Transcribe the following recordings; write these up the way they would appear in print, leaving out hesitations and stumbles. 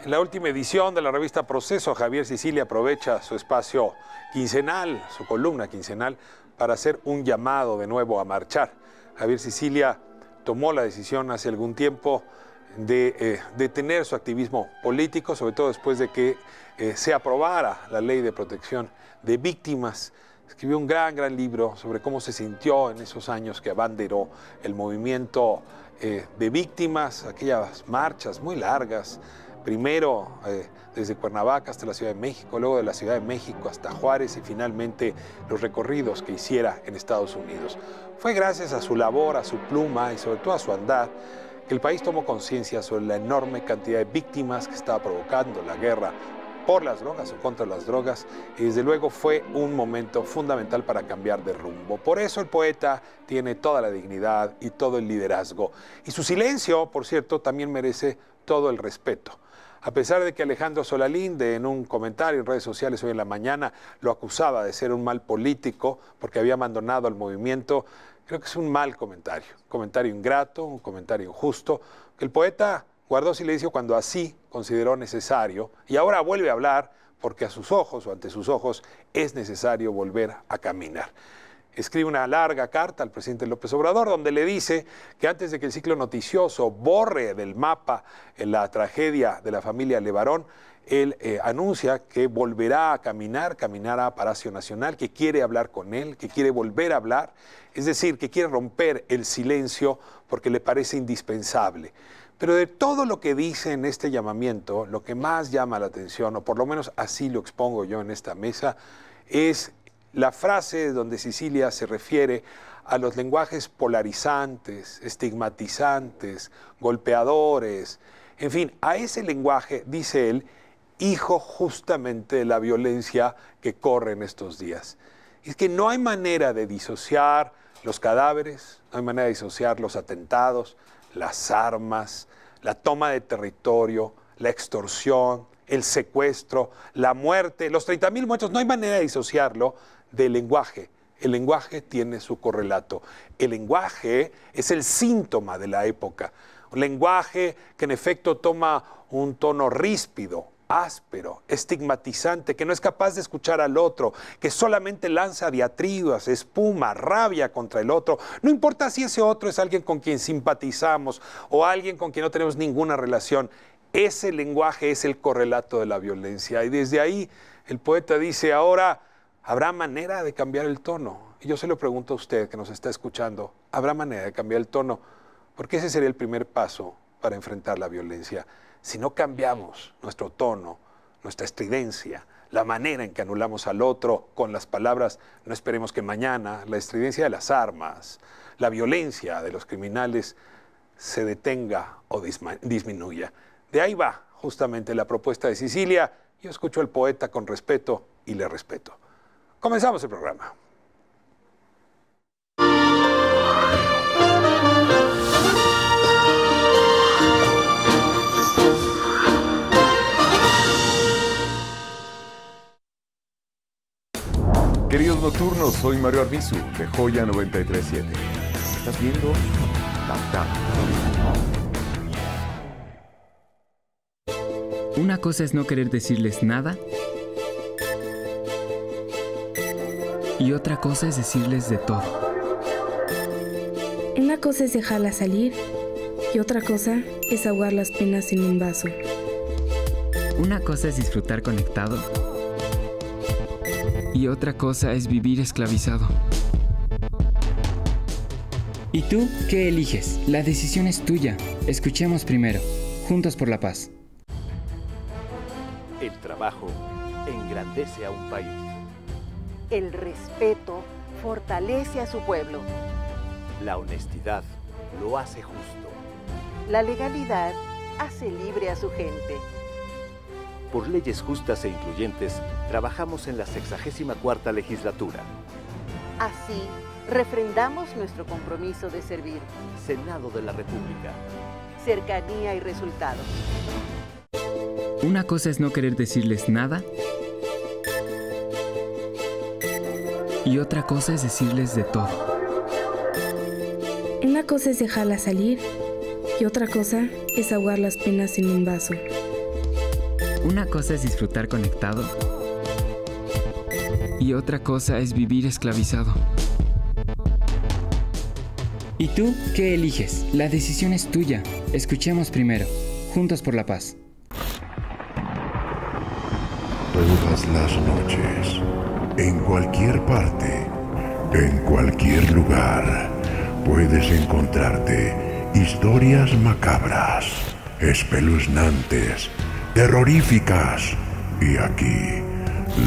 En la última edición de la revista Proceso, Javier Sicilia aprovecha su espacio quincenal, su columna quincenal, para hacer un llamado de nuevo a marchar. Javier Sicilia tomó la decisión hace algún tiempo de detener su activismo político, sobre todo después de que se aprobara la ley de protección de víctimas. Escribió un gran libro sobre cómo se sintió en esos años que abanderó el movimiento de víctimas, aquellas marchas muy largas, primero desde Cuernavaca hasta la Ciudad de México, luego de la Ciudad de México hasta Juárez y finalmente los recorridos que hiciera en Estados Unidos. Fue gracias a su labor, a su pluma y sobre todo a su andar que el país tomó conciencia sobre la enorme cantidad de víctimas que estaba provocando la guerra por las drogas o contra las drogas, y desde luego fue un momento fundamental para cambiar de rumbo. Por eso el poeta tiene toda la dignidad y todo el liderazgo. Y su silencio, por cierto, también merece todo el respeto. A pesar de que Alejandro Solalinde en un comentario en redes sociales hoy en la mañana lo acusaba de ser un mal político porque había abandonado el movimiento, creo que es un mal comentario, un comentario ingrato, un comentario injusto, que el poeta guardó silencio cuando así consideró necesario y ahora vuelve a hablar porque a sus ojos o ante sus ojos es necesario volver a caminar. Escribe una larga carta al presidente López Obrador donde le dice que antes de que el ciclo noticioso borre del mapa la tragedia de la familia Levarón, él anuncia que volverá a caminar, caminará a Palacio Nacional, que quiere hablar con él, que quiere volver a hablar, es decir, que quiere romper el silencio porque le parece indispensable. Pero de todo lo que dice en este llamamiento, lo que más llama la atención, o por lo menos así lo expongo yo en esta mesa, es la frase donde Sicilia se refiere a los lenguajes polarizantes, estigmatizantes, golpeadores, en fin, a ese lenguaje, dice él, hijo justamente de la violencia que corre en estos días. Y es que no hay manera de disociar los cadáveres, no hay manera de disociar los atentados, las armas, la toma de territorio, la extorsión, el secuestro, la muerte, los 30,000 muertos, no hay manera de disociarlo del lenguaje. El lenguaje tiene su correlato. El lenguaje es el síntoma de la época. Un lenguaje que en efecto toma un tono ríspido, áspero, estigmatizante, que no es capaz de escuchar al otro, que solamente lanza diatribas, espuma, rabia contra el otro. No importa si ese otro es alguien con quien simpatizamos o alguien con quien no tenemos ninguna relación. Ese lenguaje es el correlato de la violencia. Y desde ahí el poeta dice, ahora ¿habrá manera de cambiar el tono? Y yo se lo pregunto a usted que nos está escuchando, ¿habrá manera de cambiar el tono? Porque ese sería el primer paso para enfrentar la violencia. Si no cambiamos nuestro tono, nuestra estridencia, la manera en que anulamos al otro con las palabras, no esperemos que mañana la estridencia de las armas, la violencia de los criminales se detenga o disminuya. De ahí va justamente la propuesta de Sicilia. Yo escucho al poeta con respeto y le respeto. Comenzamos el programa. Queridos nocturnos, soy Mario Arbizu, de Joya 93.7. ¿Estás viendo? Tam. Una cosa es no querer decirles nada y otra cosa es decirles de todo. Una cosa es dejarla salir y otra cosa es ahogar las penas en un vaso. Una cosa es disfrutar conectado y otra cosa es vivir esclavizado. ¿Y tú qué eliges? La decisión es tuya. Escuchemos primero. Juntos por la paz. El trabajo engrandece a un país. El respeto fortalece a su pueblo. La honestidad lo hace justo. La legalidad hace libre a su gente. Por leyes justas e incluyentes, trabajamos en la 64ª legislatura. Así, refrendamos nuestro compromiso de servir. Senado de la República. Cercanía y resultados. Una cosa es no querer decirles nada y otra cosa es decirles de todo. Una cosa es dejarla salir y otra cosa es ahogar las penas en un vaso. Una cosa es disfrutar conectado y otra cosa es vivir esclavizado. ¿Y tú qué eliges? La decisión es tuya. Escuchemos primero. Juntos por la paz. Todas las noches, en cualquier parte, en cualquier lugar, puedes encontrarte historias macabras, espeluznantes, terroríficas. Y aquí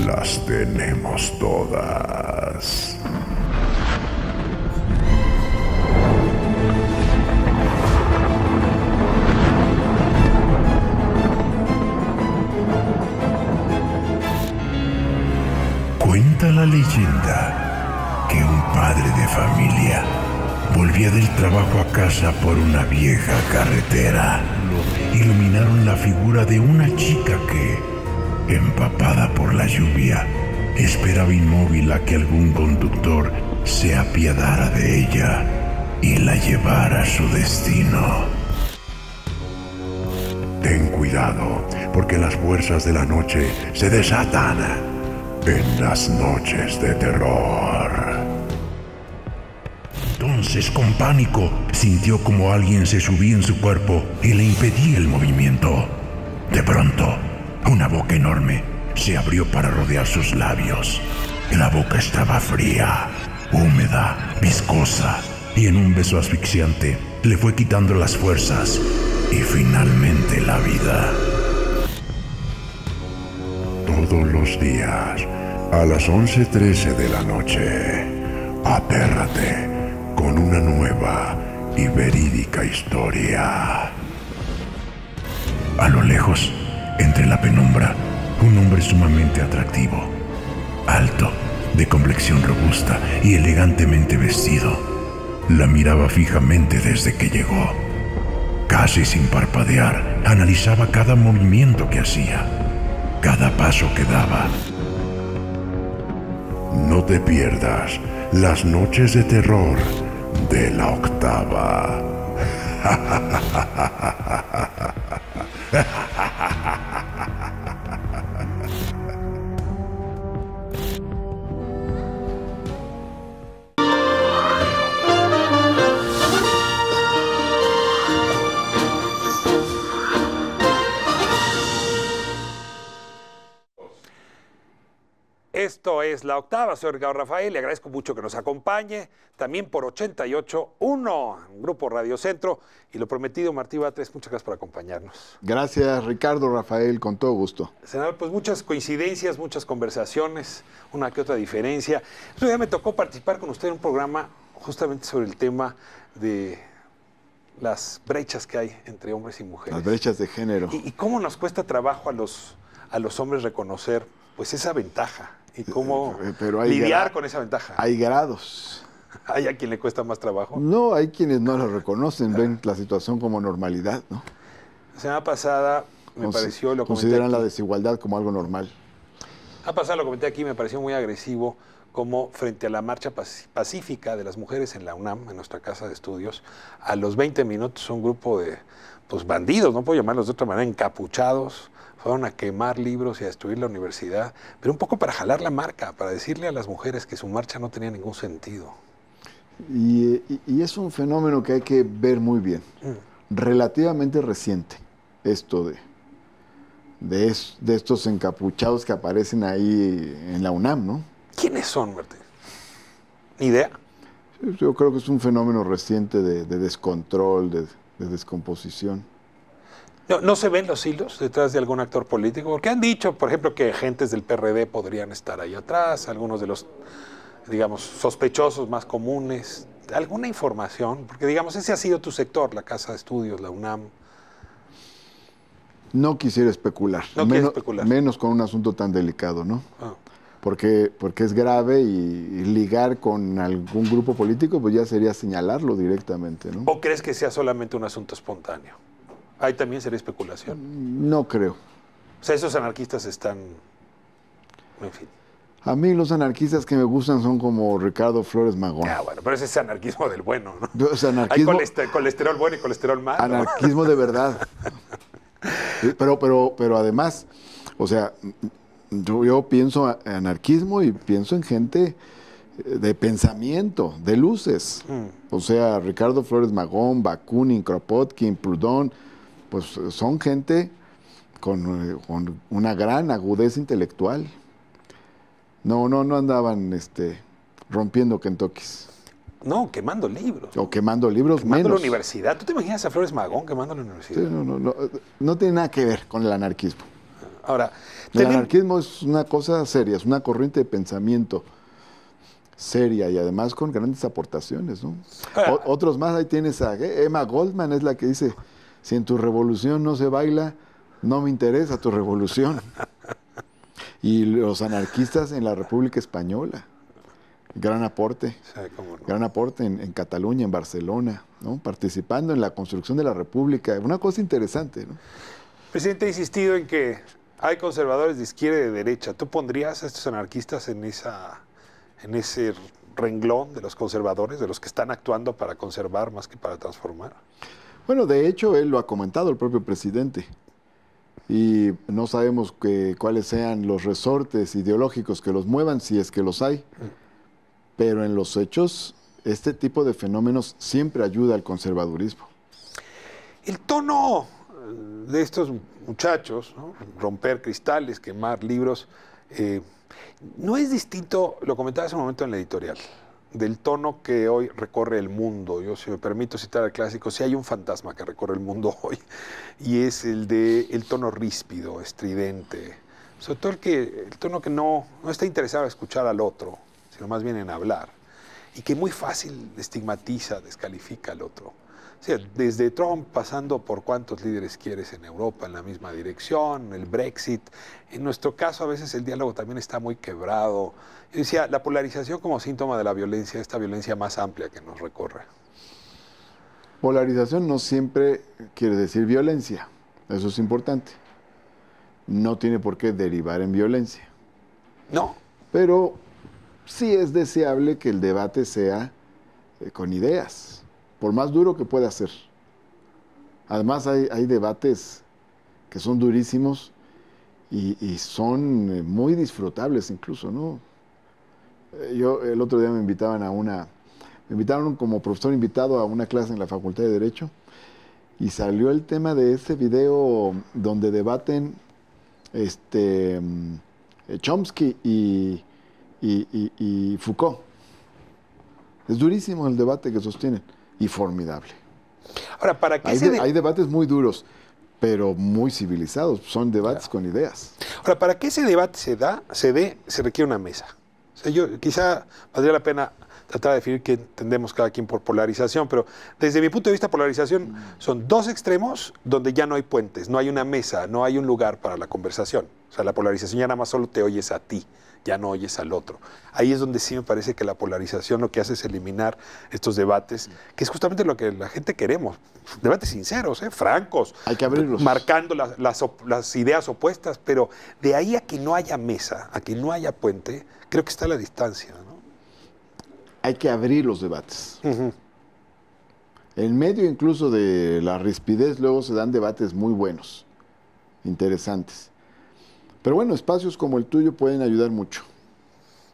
las tenemos todas. Cuenta la leyenda que un padre de familia volvía del trabajo a casa por una vieja carretera. Iluminaron la figura de una chica que, empapada por la lluvia, esperaba inmóvil a que algún conductor se apiadara de ella y la llevara a su destino. Ten cuidado, porque las fuerzas de la noche se desatan en las noches de terror. Entonces, con pánico, sintió como alguien se subía en su cuerpo y le impedía el movimiento. De pronto, una boca enorme se abrió para rodear sus labios. La boca estaba fría, húmeda, viscosa, y en un beso asfixiante le fue quitando las fuerzas y finalmente la vida. Todos los días, a las 11:13 de la noche, atérrate con una nueva y verídica historia. A lo lejos, entre la penumbra, un hombre sumamente atractivo, alto, de complexión robusta y elegantemente vestido, la miraba fijamente desde que llegó. Casi sin parpadear, analizaba cada movimiento que hacía, cada paso que daba. No te pierdas las noches de terror de la octava. Esto es La Octava, soy Ricardo Rafael, le agradezco mucho que nos acompañe, también por 88.1, Grupo Radio Centro, y lo prometido, Martí Batres, muchas gracias por acompañarnos. Gracias, Ricardo Rafael, con todo gusto. Senador, pues muchas coincidencias, muchas conversaciones, una que otra diferencia. Otro día me tocó participar con usted en un programa justamente sobre el tema de las brechas que hay entre hombres y mujeres. Las brechas de género. Y cómo nos cuesta trabajo a los hombres reconocer pues esa ventaja. ¿Y cómo lidiar con esa ventaja? Hay grados. ¿Hay a quien le cuesta más trabajo? No, hay quienes no lo reconocen, ven la situación como normalidad, ¿no? La semana pasada me pareció, lo comenté consideran aquí, la desigualdad como algo normal. La pasada lo comenté aquí, me pareció muy agresivo como frente a la marcha pacífica de las mujeres en la UNAM, en nuestra casa de estudios, a los 20 minutos un grupo de pues bandidos, no puedo llamarlos de otra manera, encapuchados, fueron a quemar libros y a destruir la universidad, pero un poco para jalar la marca, para decirle a las mujeres que su marcha no tenía ningún sentido. Y es un fenómeno que hay que ver muy bien. Relativamente reciente, esto de estos encapuchados que aparecen ahí en la UNAM, ¿no? ¿Quiénes son, Martín? ¿Ni idea? Yo creo que es un fenómeno reciente de descontrol, de descomposición. ¿No se ven los hilos detrás de algún actor político? Porque han dicho, por ejemplo, que agentes del PRD podrían estar ahí atrás, algunos de los, digamos, sospechosos más comunes. ¿Alguna información? Porque, digamos, ese ha sido tu sector, la Casa de Estudios, la UNAM. No quisiera especular. No quiero especular. Menos con un asunto tan delicado, ¿no? Ah. Porque es grave y ligar con algún grupo político, pues ya sería señalarlo directamente, ¿no? ¿O crees que sea solamente un asunto espontáneo? ¿Ahí también sería especulación? No creo. O sea, esos anarquistas están... En fin. A mí los anarquistas que me gustan son como Ricardo Flores Magón. Ah, bueno, pero ese es anarquismo del bueno, ¿no? Es anarquismo, hay colesterol bueno y colesterol malo. Anarquismo de verdad. Pero además, o sea, yo pienso anarquismo y pienso en gente de pensamiento, de luces. O sea, Ricardo Flores Magón, Bakunin, Kropotkin, Proudhon, pues son gente con una gran agudeza intelectual. No andaban rompiendo Kentuckys. No, quemando libros. O quemando libros quemando menos. la universidad. ¿Tú te imaginas a Flores Magón quemando la universidad? Sí, no tiene nada que ver con el anarquismo. Ahora, el anarquismo es una cosa seria, es una corriente de pensamiento seria y además con grandes aportaciones, ¿no? Otros más, ahí tienes a Emma Goldman, es la que dice, si en tu revolución no se baila, no me interesa tu revolución. Y los anarquistas en la República Española, gran aporte, sí, cómo no. Gran aporte en Cataluña, en Barcelona, ¿no? Participando en la construcción de la República, una cosa interesante, ¿no? El presidente ha insistido en que hay conservadores de izquierda y de derecha. ¿Tú pondrías a estos anarquistas en ese renglón de los conservadores, de los que están actuando para conservar más que para transformar? Bueno, de hecho, él lo ha comentado, el propio presidente. Y no sabemos cuáles sean los resortes ideológicos que los muevan, si es que los hay. Pero en los hechos, este tipo de fenómenos siempre ayuda al conservadurismo. El tono de estos muchachos, ¿no? Romper cristales, quemar libros, no es distinto, lo comentaba hace un momento en la editorial, del tono que hoy recorre el mundo. Yo, si me permito citar al clásico, si hay un fantasma que recorre el mundo hoy, y es el tono ríspido, estridente, sobre todo el tono que no está interesado en escuchar al otro, sino más bien en hablar, y que muy fácil estigmatiza, descalifica al otro. O sea, desde Trump, pasando por cuántos líderes quieres en Europa en la misma dirección, el Brexit. En nuestro caso, a veces el diálogo también está muy quebrado. Yo decía, la polarización como síntoma de la violencia, esta violencia más amplia que nos recorre. Polarización no siempre quiere decir violencia, eso es importante. No tiene por qué derivar en violencia. No. Pero sí es deseable que el debate sea con ideas, por más duro que pueda ser. Además hay debates que son durísimos y son muy disfrutables incluso, ¿no? Yo el otro día me invitaron como profesor invitado a una clase en la Facultad de Derecho y salió el tema de ese video donde debaten Chomsky y Foucault. Es durísimo el debate que sostienen. Y formidable. Ahora, ¿para qué hay debates muy duros, pero muy civilizados. Son debates con ideas. Ahora, para que ese debate se requiere una mesa. O sea, quizá valdría la pena tratar de definir qué entendemos cada quien por polarización, pero desde mi punto de vista, polarización son dos extremos donde ya no hay puentes, no hay una mesa, no hay un lugar para la conversación. O sea, la polarización ya nada más solo te oyes a ti, ya no oyes al otro. Ahí es donde sí me parece que la polarización lo que hace es eliminar estos debates, que es justamente lo que la gente queremos. Debates sinceros, francos. Hay que abrirlos. Marcando las ideas opuestas, pero de ahí a que no haya mesa, a que no haya puente, creo que está la distancia, ¿no? Hay que abrir los debates. En medio incluso de la rispidez, luego se dan debates muy buenos, interesantes. Pero bueno, espacios como el tuyo pueden ayudar mucho.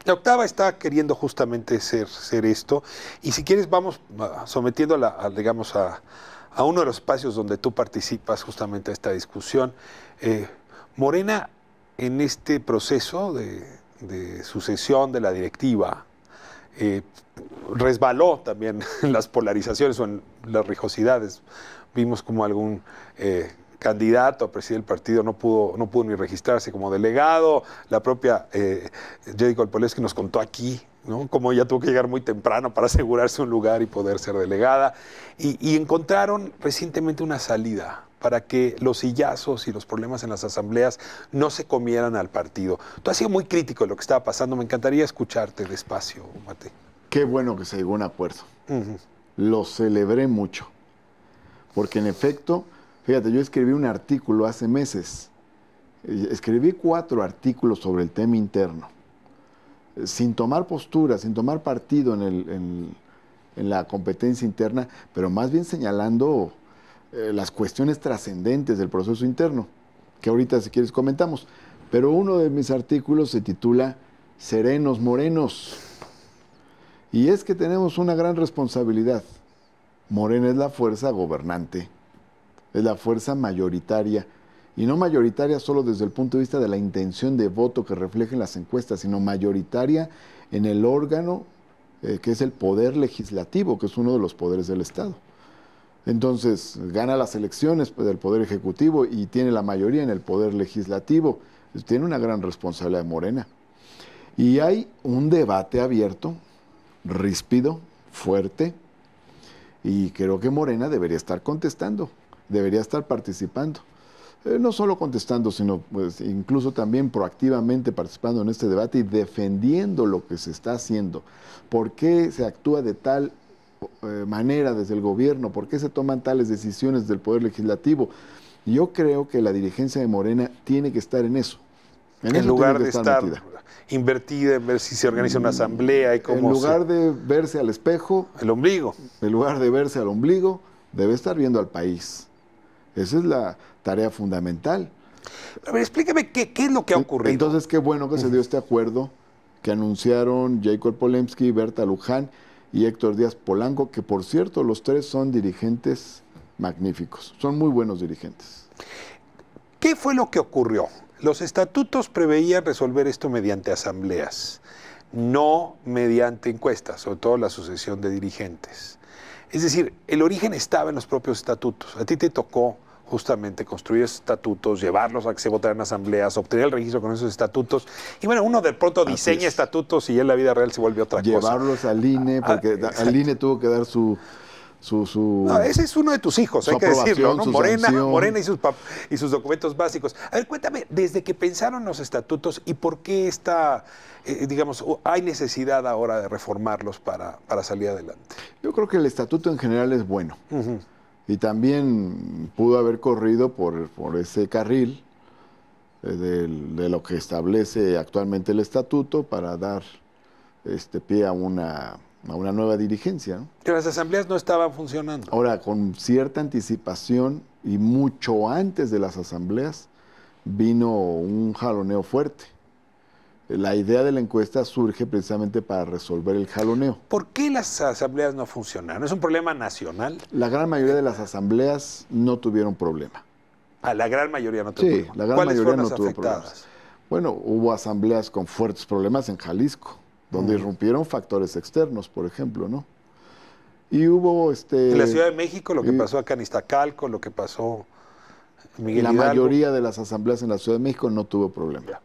La Octava está queriendo justamente ser esto. Y si quieres, vamos sometiendo digamos, a uno de los espacios donde tú participas justamente a esta discusión. Morena, en este proceso de sucesión de la directiva, resbaló también en las polarizaciones o en las rijosidades. Vimos como algún candidato a presidir el partido no pudo ni registrarse como delegado. La propia Jedi Kolpolevsky nos contó aquí, ¿no?, cómo ella tuvo que llegar muy temprano para asegurarse un lugar y poder ser delegada. Y encontraron recientemente una salida para que los sillazos y los problemas en las asambleas no se comieran al partido. Tú has sido muy crítico de lo que estaba pasando. Me encantaría escucharte despacio, Mate. Qué bueno que se llegó a un acuerdo. Lo celebré mucho. Porque en efecto, fíjate, yo escribí un artículo hace meses. Escribí 4 artículos sobre el tema interno. Sin tomar postura, sin tomar partido en la competencia interna, pero más bien señalando las cuestiones trascendentes del proceso interno. que ahorita si quieres comentamos. Pero uno de mis artículos se titula Serenos Morenos. Y es que tenemos una gran responsabilidad. Morena es la fuerza gobernante, es la fuerza mayoritaria, y no mayoritaria solo desde el punto de vista de la intención de voto que reflejen las encuestas, sino mayoritaria en el órgano que es el poder legislativo, que es uno de los poderes del Estado. Entonces, gana las elecciones del Poder Ejecutivo y tiene la mayoría en el Poder Legislativo. Tiene una gran responsabilidad Morena. Y hay un debate abierto, ríspido, fuerte, y creo que Morena debería estar contestando, debería estar participando. No solo contestando, sino pues, incluso también proactivamente participando en este debate y defendiendo lo que se está haciendo. ¿Por qué se actúa de tal manera desde el gobierno? ¿Por qué se toman tales decisiones del Poder Legislativo? Yo creo que la dirigencia de Morena tiene que estar en eso. En lugar de estar invertida en ver si se organiza una asamblea y cómo. En lugar de verse al espejo. El ombligo. En lugar de verse al ombligo, debe estar viendo al país. Esa es la tarea fundamental. A ver, explícame qué es lo que ha ocurrido. Entonces, qué bueno que se dio este acuerdo que anunciaron Jacob Polemski, Berta Luján y Héctor Díaz Polanco, que por cierto, los tres son dirigentes magníficos, son muy buenos dirigentes. ¿Qué fue lo que ocurrió? Los estatutos preveían resolver esto mediante asambleas, no mediante encuestas, sobre todo la sucesión de dirigentes. Es decir, el origen estaba en los propios estatutos. A ti te tocó justamente construir esos estatutos, llevarlos a que se votaran en asambleas, obtener el registro con esos estatutos. Y bueno, uno de pronto diseña estatutos y ya en la vida real se vuelve otra cosa. Llevarlos al INE, porque al INE tuvo que dar su no, ese es uno de tus hijos, hay que decirlo, ¿no? Morena y sus documentos básicos. A ver, cuéntame, desde que pensaron los estatutos y por qué digamos, hay necesidad ahora de reformarlos para salir adelante. Yo creo que el estatuto en general es bueno. Y también pudo haber corrido por ese carril de lo que establece actualmente el estatuto para dar pie a una nueva dirigencia, ¿no? Que las asambleas no estaban funcionando. Ahora, con cierta anticipación y mucho antes de las asambleas, vino un jaloneo fuerte. La idea de la encuesta surge precisamente para resolver el jaloneo. ¿Por qué las asambleas no funcionaron? ¿Es un problema nacional? La gran mayoría de las asambleas no tuvieron problema. La gran mayoría no tuvo problema. Sí, la gran mayoría no tuvo problemas. Bueno, hubo asambleas con fuertes problemas en Jalisco, donde irrumpieron factores externos, por ejemplo, ¿no? Y hubo en la Ciudad de México, lo que pasó acá en Iztacalco, lo que pasó en Miguel Hidalgo. La mayoría de las asambleas en la Ciudad de México no tuvo problema.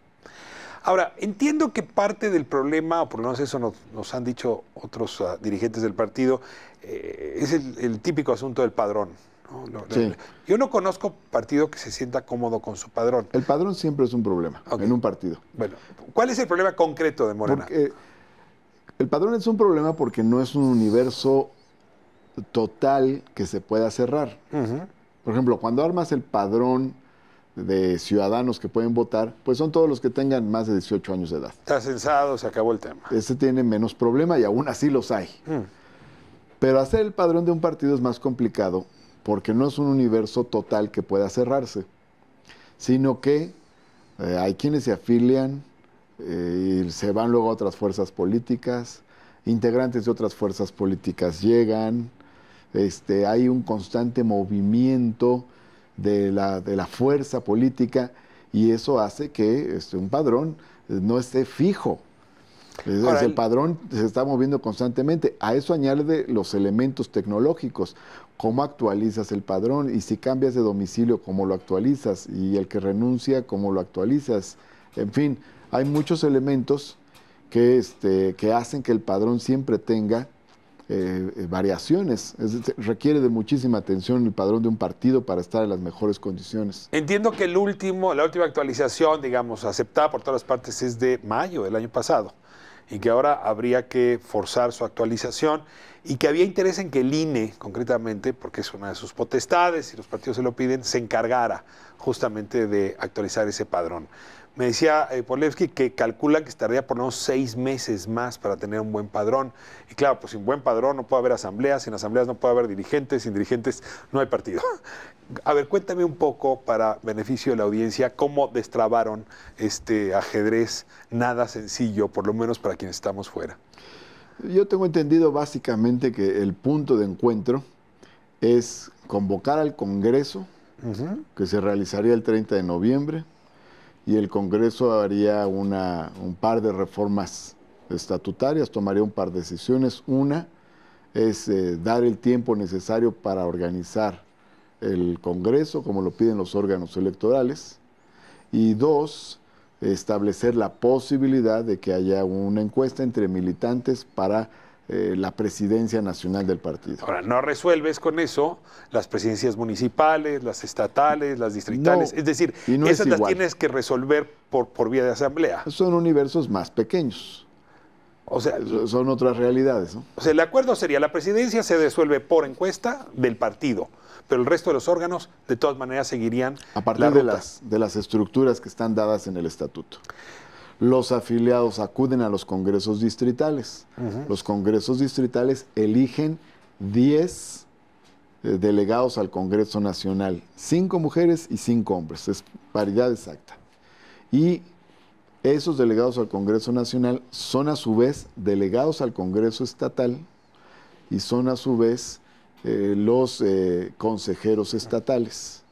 Ahora, entiendo que parte del problema, o por lo menos eso nos han dicho otros dirigentes del partido, es el típico asunto del padrón, ¿no? Sí. Yo no conozco partido que se sienta cómodo con su padrón. El padrón siempre es un problema en un partido. Bueno, ¿cuál es el problema concreto de Morena? Porque el padrón es un problema porque no es un universo total que se pueda cerrar. Por ejemplo, cuando armas el padrón de ciudadanos que pueden votar, pues son todos los que tengan más de 18 años de edad. Está censado, se acabó el tema. Ese tiene menos problema y aún así los hay. Pero hacer el padrón de un partido es más complicado porque no es un universo total que pueda cerrarse, sino que hay quienes se afilian y se van luego a otras fuerzas políticas, integrantes de otras fuerzas políticas llegan, hay un constante movimiento de la fuerza política y eso hace que un padrón no esté fijo. El padrón se está moviendo constantemente. A eso añade los elementos tecnológicos. ¿Cómo actualizas el padrón? Y si cambias de domicilio, ¿cómo lo actualizas? Y el que renuncia, ¿cómo lo actualizas? En fin, hay muchos elementos que hacen que el padrón siempre tenga variaciones. Requiere de muchísima atención el padrón de un partido para estar en las mejores condiciones. Entiendo que la última actualización, digamos, aceptada por todas las partes es de mayo del año pasado y que ahora habría que forzar su actualización y que había interés en que el INE, concretamente, porque es una de sus potestades y los partidos se lo piden, se encargara justamente de actualizar ese padrón. Me decía Polevsky que calculan que estaría por lo menos 6 meses más para tener un buen padrón. Y claro, pues sin buen padrón no puede haber asambleas, sin asambleas no puede haber dirigentes, sin dirigentes no hay partido. A ver, cuéntame un poco, para beneficio de la audiencia, cómo destrabaron este ajedrez nada sencillo, por lo menos para quienes estamos fuera. Yo tengo entendido básicamente que el punto de encuentro es convocar al Congreso, que se realizaría el 30 de noviembre, y el Congreso haría un par de reformas estatutarias, tomaría un par de decisiones. Una es dar el tiempo necesario para organizar el Congreso, como lo piden los órganos electorales, y 2, establecer la posibilidad de que haya una encuesta entre militantes para la presidencia nacional del partido. Ahora, no resuelves con eso las presidencias municipales, las estatales, las distritales, No, es decir, no esas es las igual. tienes que resolver por vía de asamblea. Son universos más pequeños, O sea, son otras realidades, ¿no? o sea, el acuerdo sería, la presidencia se resuelve por encuesta del partido, pero el resto de los órganos, de todas maneras, seguirían A partir la de ruta. de las estructuras que están dadas en el estatuto. Los afiliados acuden a los congresos distritales. Los congresos distritales eligen 10 delegados al Congreso Nacional, 5 mujeres y 5 hombres, es paridad exacta. Y esos delegados al Congreso Nacional son a su vez delegados al Congreso Estatal y son a su vez los consejeros estatales.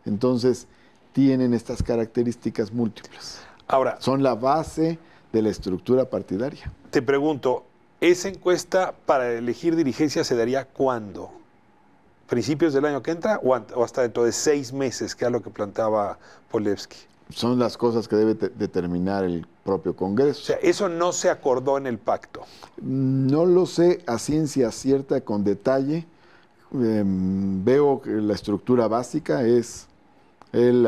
Entonces, tienen estas características múltiples. Ahora, Son la base de la estructura partidaria. te pregunto, ¿esa encuesta para elegir dirigencia se daría cuándo? ¿Principios del año que entra o hasta dentro de 6 meses, que es lo que planteaba Polevsky? Son las cosas que debe determinar el propio Congreso. O sea, eso no se acordó en el pacto. No lo sé a ciencia cierta, con detalle. Veo que la estructura básica es el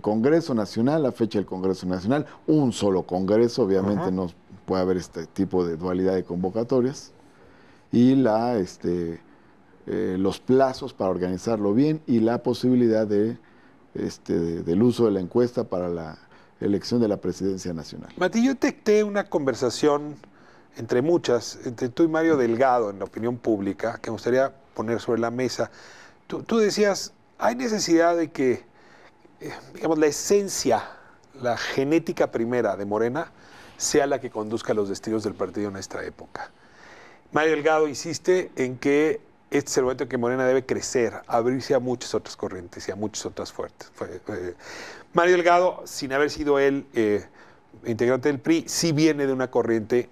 Congreso Nacional, la fecha del Congreso Nacional, un solo Congreso, obviamente no puede haber este tipo de dualidad de convocatorias, y los plazos para organizarlo bien y la posibilidad del uso de la encuesta para la elección de la presidencia nacional. Mati, yo detecté una conversación entre muchas, entre tú y Mario Delgado en la opinión pública, que me gustaría poner sobre la mesa. Tú decías, hay necesidad de que, digamos, la esencia, la genética primera de Morena sea la que conduzca los destinos del partido en esta época. Mario Delgado insiste en que este es el momento en que Morena debe crecer, abrirse a muchas otras corrientes y a muchas otras fuertes. Mario Delgado, sin haber sido él integrante del PRI, sí viene de una corriente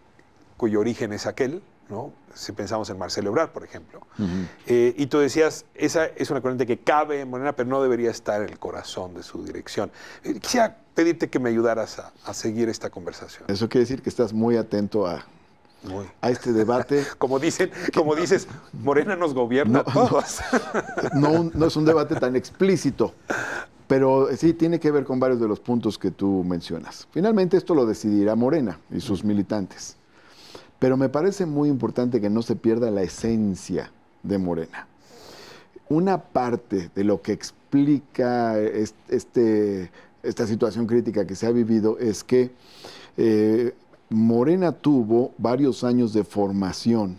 cuyo origen es aquel, ¿no? Si pensamos en Marcelo Ebrard, por ejemplo. Y tú decías, esa es una corriente que cabe en Morena, pero no debería estar en el corazón de su dirección. Quisiera pedirte que me ayudaras a seguir esta conversación. Eso quiere decir que estás muy atento a este debate. Como dices, Morena nos gobierna a todos. No es un debate tan explícito, pero sí tiene que ver con varios de los puntos que tú mencionas. Finalmente esto lo decidirá Morena y sus militantes. Pero me parece muy importante que no se pierda la esencia de Morena. Una parte de lo que explica esta situación crítica que se ha vivido es que Morena tuvo varios años de formación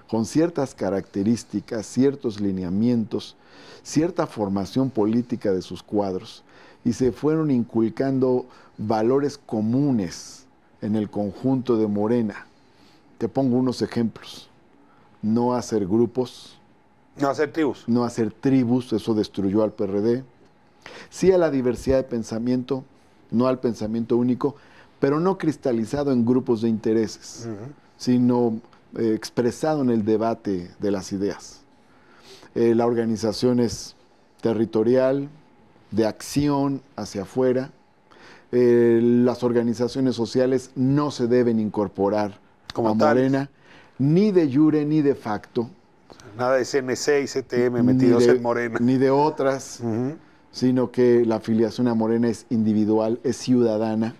con ciertas características, ciertos lineamientos, cierta formación política de sus cuadros, y se fueron inculcando valores comunes en el conjunto de Morena. Te pongo unos ejemplos. No hacer grupos. No hacer tribus. No hacer tribus, eso destruyó al PRD. Sí a la diversidad de pensamiento, no al pensamiento único, pero no cristalizado en grupos de intereses, sino expresado en el debate de las ideas. La organización es territorial, de acción hacia afuera. Las organizaciones sociales no se deben incorporar como a Morena, ni de jure ni de facto. Nada de CNC y CTM metidos en Morena. Ni de otras, sino que la afiliación a Morena es individual, es ciudadana.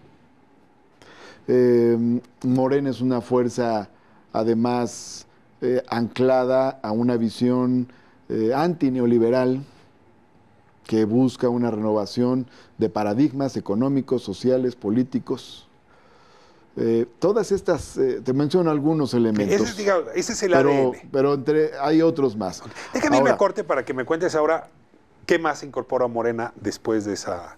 Morena es una fuerza, además, anclada a una visión antineoliberal que busca una renovación de paradigmas económicos, sociales, políticos. Todas estas, te menciono algunos elementos. Ese es el ADN. Pero hay otros más. Déjame irme a corte para que me cuentes ahora qué más incorpora Morena después de esa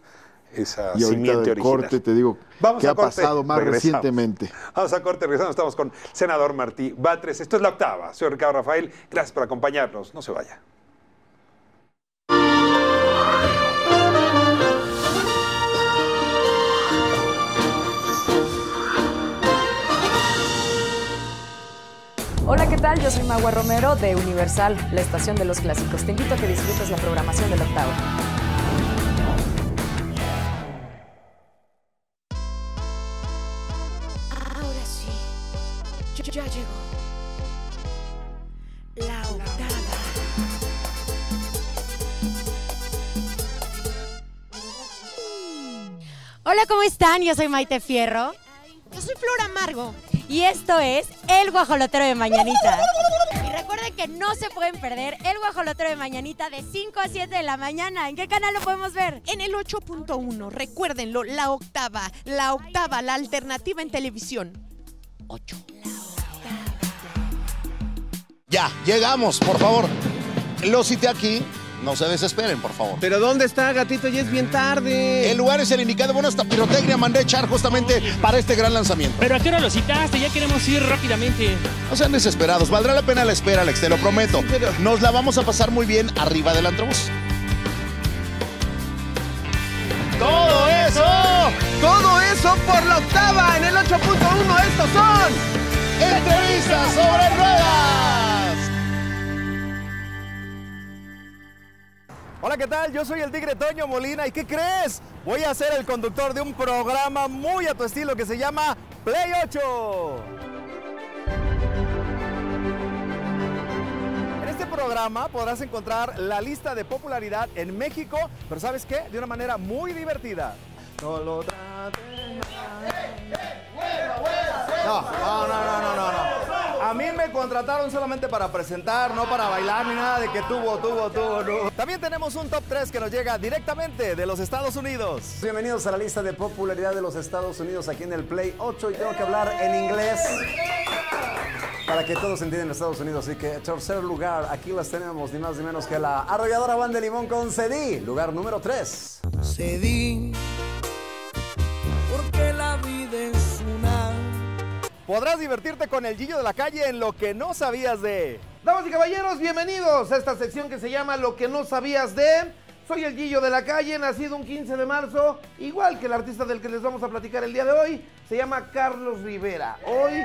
simiente original. Corte te digo qué ha pasado más recientemente. Vamos a corte, regresamos. Estamos con el senador Martí Batres. Esto es La Octava. Soy Ricardo Rafael. Gracias por acompañarnos. No se vaya. Hola, ¿qué tal? Yo soy Magua Romero de Universal, la estación de los clásicos. Te invito a que disfrutes la programación de La Octava. Ahora sí, ya llegó La Octava. Hola, ¿cómo están? Yo soy Maite Fierro. Yo soy Flor Amargo. Y esto es El Guajolotero de Mañanita. Y recuerden que no se pueden perder El Guajolotero de Mañanita de 5 a 7 de la mañana. ¿En qué canal lo podemos ver? En el 8.1. Recuérdenlo, La Octava, la alternativa en televisión. 8. Ya, llegamos, por favor. Lo cité aquí. No se desesperen, por favor. ¿Pero dónde está, gatito? Ya es bien tarde. El lugar es el indicado. Bueno, esta pirotecnia mandé echar justamente para este gran lanzamiento. ¿Pero a qué hora lo citaste? Ya queremos ir rápidamente. No sean desesperados. Valdrá la pena la espera, Alex, te lo prometo. Sí, pero... Nos la vamos a pasar muy bien arriba del antrobús. ¡Todo eso por La Octava en el 8.1! ¡Estos son Entrevistas sobre Ruedas! Hola, ¿qué tal? Yo soy el Tigre Toño Molina. ¿Y qué crees? Voy a ser el conductor de un programa muy a tu estilo que se llama Play 8. En este programa podrás encontrar la lista de popularidad en México, pero ¿sabes qué? De una manera muy divertida. No lo traten No. A mí me contrataron solamente para presentar, no para bailar ni nada de que tuvo. No. También tenemos un top 3 que nos llega directamente de los Estados Unidos. Bienvenidos a la lista de popularidad de los Estados Unidos aquí en el Play 8 y tengo que hablar en inglés para que todos entiendan Estados Unidos. Así que tercer lugar, aquí las tenemos ni más ni menos que la arrolladora Banda de Limón con Cedí, lugar número 3. Cedí, porque la vida es una... Podrás divertirte con el Gillo de la Calle en Lo que no sabías de... Damas y caballeros, bienvenidos a esta sección que se llama Lo que no sabías de... Soy el Gillo de la Calle, nacido un 15 de marzo, igual que el artista del que les vamos a platicar el día de hoy, se llama Carlos Rivera. Hoy,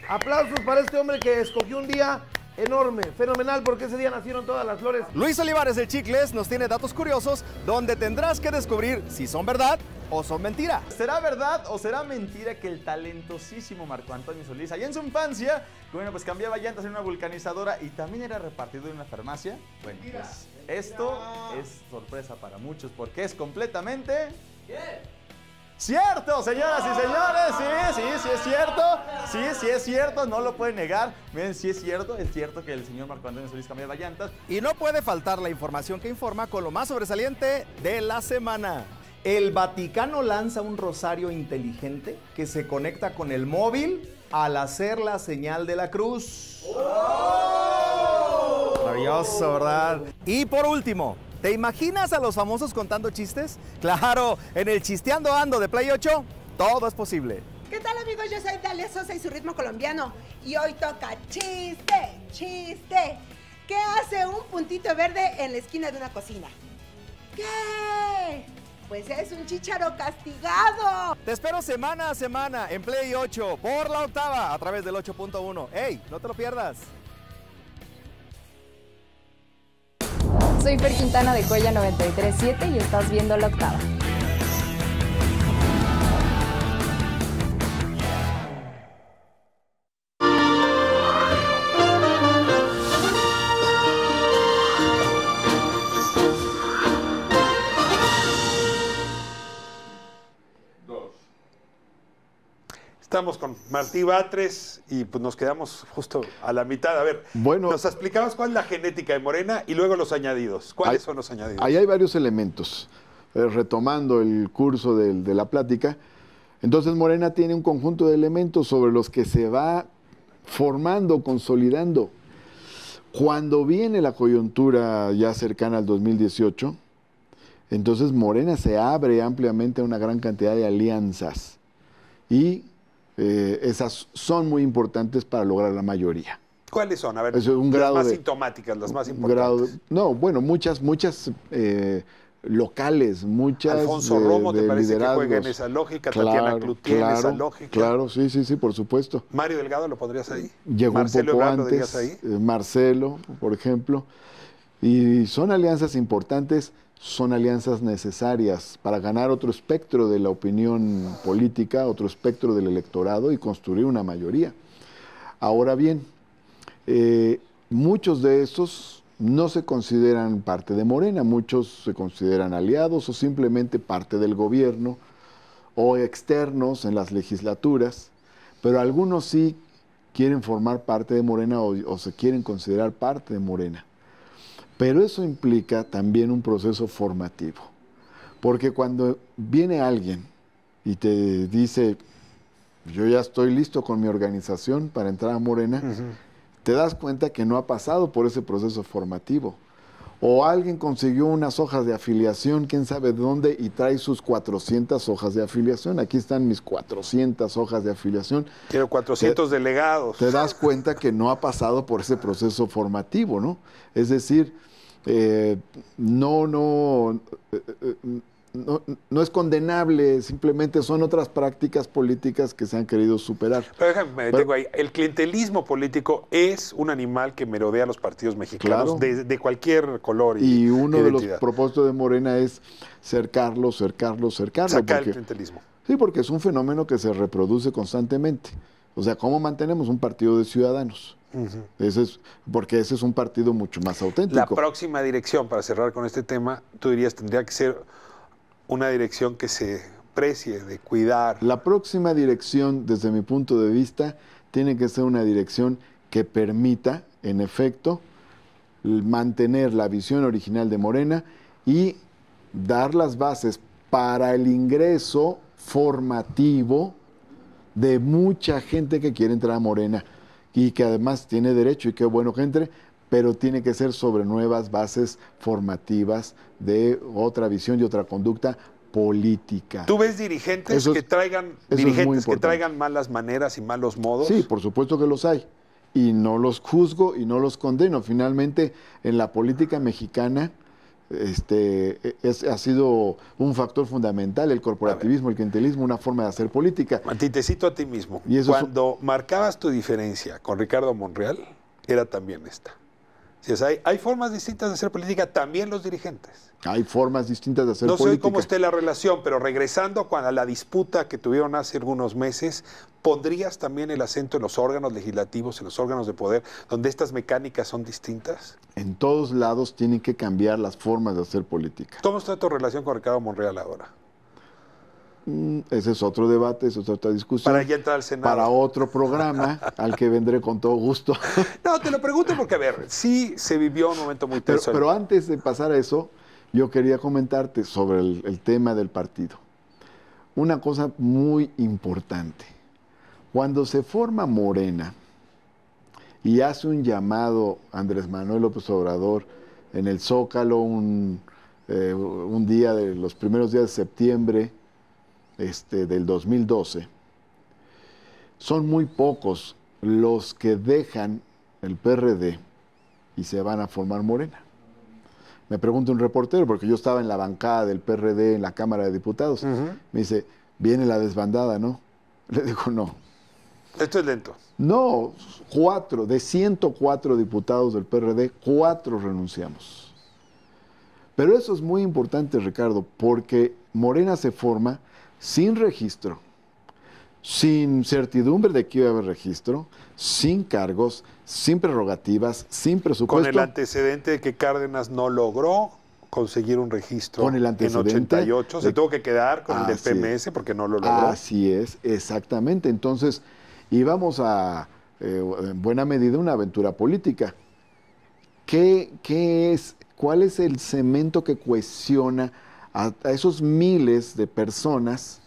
aplausos para este hombre que escogió un día enorme, fenomenal, porque ese día nacieron todas las flores. Luis Olivares de Chicles nos tiene datos curiosos donde tendrás que descubrir si son verdad o son mentira. ¿Será verdad o será mentira que el talentosísimo Marco Antonio Solís, allá en su infancia, bueno, pues cambiaba llantas en una vulcanizadora y también era repartidor en una farmacia? Bueno, pues esto es sorpresa para muchos porque es completamente... ¡cierto, señoras y señores! Sí es cierto. Sí es cierto, no lo pueden negar. Miren, sí es cierto que el señor Marco Antonio Solís cambiaba llantas. Y no puede faltar la información que informa con lo más sobresaliente de la semana. El Vaticano lanza un rosario inteligente que se conecta con el móvil al hacer la señal de la cruz. ¡Oh! Maravilloso, ¿verdad? Y por último, ¿te imaginas a los famosos contando chistes? Claro, en el Chisteando Ando de Play 8, todo es posible. ¿Qué tal, amigos? Yo soy Dalia Sosa y su ritmo colombiano. Y hoy toca chiste. ¿Qué hace un puntito verde en la esquina de una cocina? ¿Qué? Pues es un chícharo castigado. Te espero semana a semana en Play 8 por La Octava a través del 8.1. ¡Ey, no te lo pierdas! Soy Fer Quintana de Joya 93.7 y estás viendo La Octava. Estamos con Martí Batres y pues nos quedamos justo a la mitad. A ver, bueno, nos explicabas cuál es la genética de Morena y luego los añadidos. ¿Cuáles son los añadidos? Ahí hay varios elementos. Retomando el curso de la plática, entonces Morena tiene un conjunto de elementos sobre los que se va formando, consolidando. Cuando viene la coyuntura ya cercana al 2018, entonces Morena se abre ampliamente a una gran cantidad de alianzas y esas son muy importantes para lograr la mayoría. ¿Cuáles son? A ver, es un las grado más de, sintomáticas, las más importantes. Muchas locales, muchas Alfonso Romo, ¿te parece liderazgos. que juega en esa lógica? Tatiana Cloutier en esa lógica. Claro, sí, por supuesto. Mario Delgado, ¿lo pondrías ahí? Llegó Marcelo un poco Ebrard, ¿lo antes, dirías ahí? Marcelo, por ejemplo. Y son alianzas importantes, son alianzas necesarias para ganar otro espectro de la opinión política, otro espectro del electorado y construir una mayoría. Ahora bien, muchos de esos no se consideran parte de Morena, muchos se consideran aliados o simplemente parte del gobierno o externos en las legislaturas, pero algunos sí quieren formar parte de Morena o se quieren considerar parte de Morena. Pero eso implica también un proceso formativo, porque cuando viene alguien y te dice, yo ya estoy listo con mi organización para entrar a Morena, te das cuenta que no ha pasado por ese proceso formativo. O alguien consiguió unas hojas de afiliación, quién sabe de dónde, y trae sus 400 hojas de afiliación. Aquí están mis 400 hojas de afiliación. Quiero 400 delegados. Te das cuenta que no ha pasado por ese proceso formativo, ¿no? Es decir, no es condenable, simplemente son otras prácticas políticas que se han querido superar. Pero déjame, me detengo ahí. El clientelismo político es un animal que merodea a los partidos mexicanos, claro, de cualquier color y uno de identidad. los propósitos de Morena es cercarlo. Sacar el clientelismo. Sí, porque es un fenómeno que se reproduce constantemente. O sea, ¿cómo mantenemos un partido de ciudadanos? Porque ese es un partido mucho más auténtico. La próxima dirección, para cerrar con este tema, tú dirías, tendría que ser una dirección que se precie de cuidar. La próxima dirección, desde mi punto de vista, tiene que ser una dirección que permita, en efecto, mantener la visión original de Morena y dar las bases para el ingreso formativo de mucha gente que quiere entrar a Morena y que además tiene derecho, y qué bueno que entre, pero tiene que ser sobre nuevas bases formativas de otra visión y otra conducta política. ¿Tú ves dirigentes que traigan malas maneras y malos modos? Sí, por supuesto que los hay. Y no los juzgo y no los condeno. Finalmente, en la política mexicana ha sido un factor fundamental el corporativismo, el clientelismo, una forma de hacer política. Martín, te cito a ti mismo. Y eso cuando marcabas tu diferencia con Ricardo Monreal, era también esta. Hay formas distintas de hacer política, también los dirigentes. Hay formas distintas de hacer política. No sé cómo esté la relación, pero regresando a la disputa que tuvieron hace algunos meses, ¿pondrías también el acento en los órganos legislativos, en los órganos de poder, donde estas mecánicas son distintas? En todos lados tienen que cambiar las formas de hacer política. ¿Cómo está tu relación con Ricardo Monreal ahora? Ese es otro debate, esa es otra discusión. Para ya entrar al Senado. Para otro programa, al que vendré con todo gusto. No, te lo pregunto porque, a ver, sí se vivió un momento muy tenso. Pero antes de pasar a eso, yo quería comentarte sobre el tema del partido. Una cosa muy importante. Cuando se forma Morena y hace un llamado Andrés Manuel López Obrador en el Zócalo un día de los primeros días de septiembre del 2012, son muy pocos los que dejan el PRD y se van a formar Morena. Me pregunta un reportero, porque yo estaba en la bancada del PRD en la Cámara de Diputados. Me dice, viene la desbandada, ¿no? Le digo, no. Esto es lento. No, 4, de 104 diputados del PRD, 4 renunciamos. Pero eso es muy importante, Ricardo, porque Morena se forma sin registro, sin certidumbre de que iba a haber registro, sin cargos, sin prerrogativas, sin presupuesto. Con el antecedente de que Cárdenas no logró conseguir un registro con el antecedente en 88. Se tuvo que quedar con el del PMS porque no lo logró. Así es, exactamente. Entonces, íbamos a, en buena medida, una aventura política. ¿Cuál es el cemento que cohesiona a esos miles de personas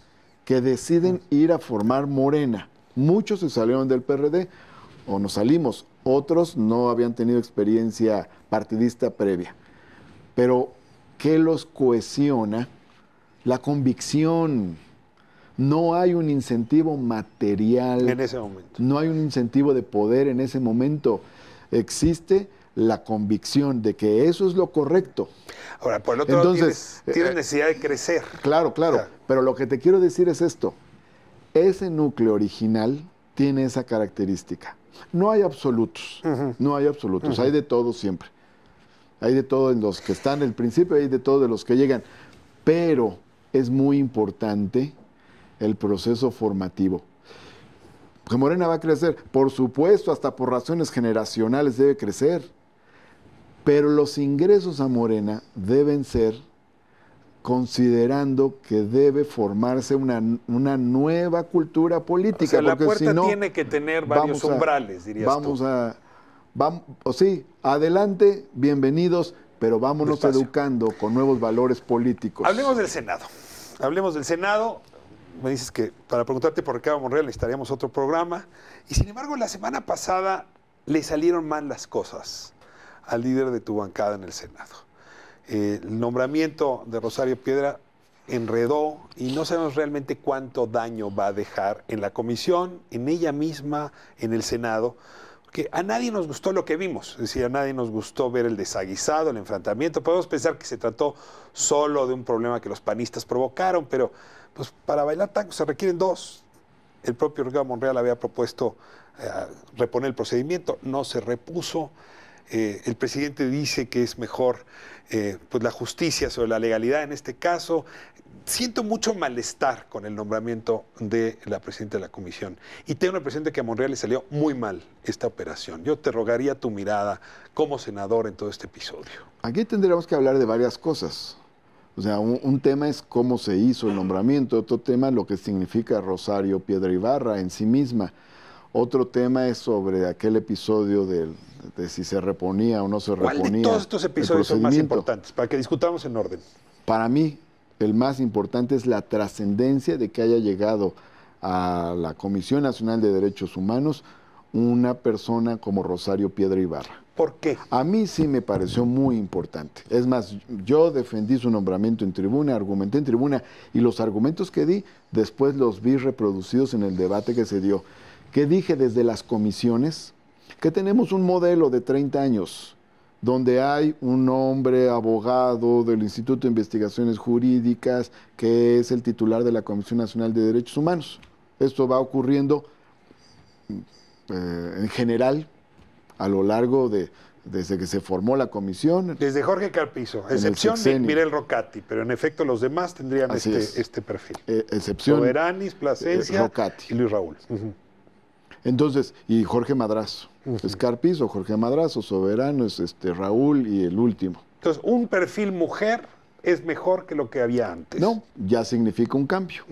que deciden ir a formar Morena? Muchos se salieron del PRD, o nos salimos. Otros no habían tenido experiencia partidista previa. Pero, ¿qué los cohesiona? La convicción. No hay un incentivo material. En ese momento. No hay un incentivo de poder en ese momento. Existe la convicción de que eso es lo correcto. Ahora, por el otro lado, tienes necesidad de crecer. Claro, claro. Pero lo que te quiero decir es esto. Ese núcleo original tiene esa característica. No hay absolutos. No hay absolutos. Hay de todo siempre. Hay de todo en los que están al principio, hay de todo de los que llegan. Pero es muy importante el proceso formativo. Porque Morena va a crecer. Por supuesto, hasta por razones generacionales debe crecer. Pero los ingresos a Morena deben ser considerando que debe formarse una nueva cultura política. O sea, la puerta si no, tiene que tener varios umbrales, dirías tú. Sí, adelante, bienvenidos, pero vámonos educando con nuevos valores políticos. Hablemos del Senado. Hablemos del Senado. Me dices que para preguntarte por Ricardo Monreal necesitaríamos otro programa. Y sin embargo, la semana pasada le salieron mal las cosas al líder de tu bancada en el Senado. El nombramiento de Rosario Piedra enredó y no sabemos realmente cuánto daño va a dejar en la comisión, en ella misma, en el Senado, porque a nadie nos gustó lo que vimos, es decir, a nadie nos gustó ver el desaguisado, el enfrentamiento. Podemos pensar que se trató solo de un problema que los panistas provocaron, pero pues para bailar tango se requieren dos. El propio Ricardo Monreal había propuesto reponer el procedimiento, no se repuso. El presidente dice que es mejor pues la justicia sobre la legalidad en este caso. Siento mucho malestar con el nombramiento de la presidenta de la comisión. Y tengo la impresión de que a Monreal le salió muy mal esta operación. Yo te rogaría tu mirada como senador en todo este episodio. Aquí tendríamos que hablar de varias cosas. O sea, un tema es cómo se hizo el nombramiento, otro tema lo que significa Rosario Piedra Ibarra en sí misma. Otro tema es sobre aquel episodio de si se reponía o no se reponía. ¿Cuál de todos estos episodios son más importantes? Para que discutamos en orden. Para mí, el más importante es la trascendencia de que haya llegado a la Comisión Nacional de Derechos Humanos una persona como Rosario Piedra Ibarra. ¿Por qué? A mí sí me pareció muy importante. Es más, yo defendí su nombramiento en tribuna, argumenté en tribuna, y los argumentos que di, después los vi reproducidos en el debate que se dio. Que dije desde las comisiones que tenemos un modelo de 30 años donde hay un hombre abogado del Instituto de Investigaciones Jurídicas que es el titular de la Comisión Nacional de Derechos Humanos. Esto va ocurriendo en general a lo largo desde que se formó la comisión. Desde Jorge Carpizo, excepción de Mirel Rocati, pero en efecto los demás tendrían este perfil. Excepción. Soberanis, Plasencia Rocati. Y Luis Raúl. Entonces, y Jorge Madrazo. Es Carpizo, Jorge Madrazo, Soberano, es Raúl y el último. Entonces, un perfil mujer es mejor que lo que había antes. No, ya significa un cambio.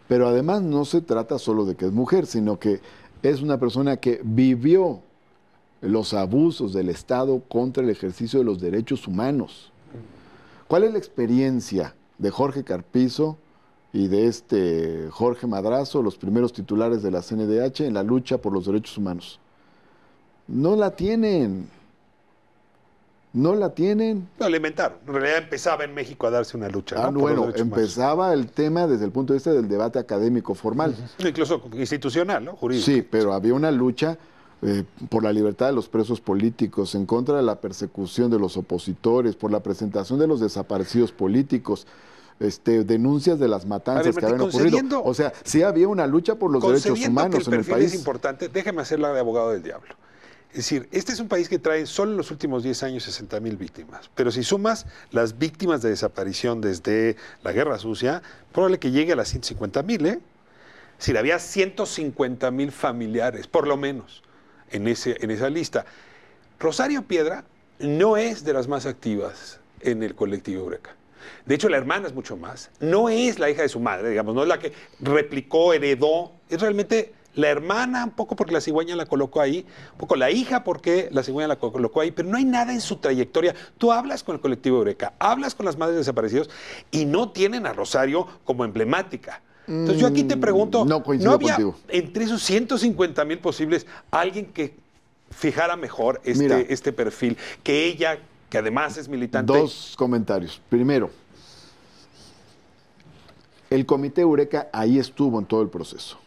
Pero además no se trata solo de que es mujer, sino que es una persona que vivió los abusos del Estado contra el ejercicio de los derechos humanos. ¿Cuál es la experiencia de Jorge Carpizo y de Jorge Madrazo, los primeros titulares de la CNDH, en la lucha por los derechos humanos? No la tienen. No la tienen. No, la inventaron. En realidad empezaba en México a darse una lucha. ¿No? Bueno, empezaba el tema desde el punto de vista del debate académico formal. Incluso institucional, ¿no? Jurídico. Sí, pero había una lucha por la libertad de los presos políticos, en contra de la persecución de los opositores, por la presentación de los desaparecidos políticos, denuncias de las matanzas que habían ocurrido. O sea, sí había una lucha por los derechos humanos en el país. Es importante, déjeme hacerla de abogado del diablo. Es decir, este es un país que trae solo en los últimos 10 años 60,000 víctimas. Pero si sumas las víctimas de desaparición desde la Guerra Sucia, probable que llegue a las 150,000, ¿eh? Es decir, había 150,000 familiares, por lo menos, en esa lista. Rosario Piedra no es de las más activas en el colectivo Eureka. De hecho, la hermana es mucho más. No es la hija de su madre, digamos, no es la que replicó, heredó. Es realmente la hermana, un poco porque la cigüeña la colocó ahí, un poco la hija porque la cigüeña la colocó ahí, pero no hay nada en su trayectoria. Tú hablas con el colectivo Eureka, hablas con las madres desaparecidas y no tienen a Rosario como emblemática. Entonces yo aquí te pregunto, ¿no había contigo entre esos 150,000 posibles alguien que fijara mejor este perfil que ella, que además es militante? Dos comentarios. Primero, el comité Eureka ahí estuvo en todo el proceso.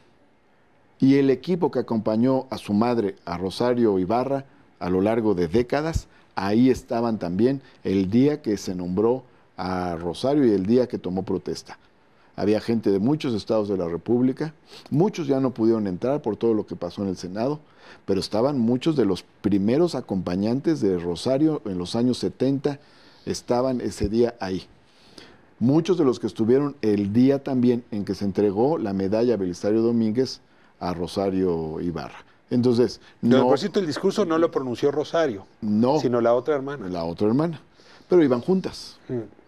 Y el equipo que acompañó a su madre, a Rosario Ibarra, a lo largo de décadas, ahí estaban también el día que se nombró a Rosario y el día que tomó protesta. Había gente de muchos estados de la República, muchos ya no pudieron entrar por todo lo que pasó en el Senado, pero estaban muchos de los primeros acompañantes de Rosario en los años 70, estaban ese día ahí. Muchos de los que estuvieron el día también en que se entregó la medalla Belisario Domínguez a Rosario Ibarra. Entonces, no. Por cierto, el discurso no lo pronunció Rosario, sino la otra hermana. La otra hermana. Pero iban juntas.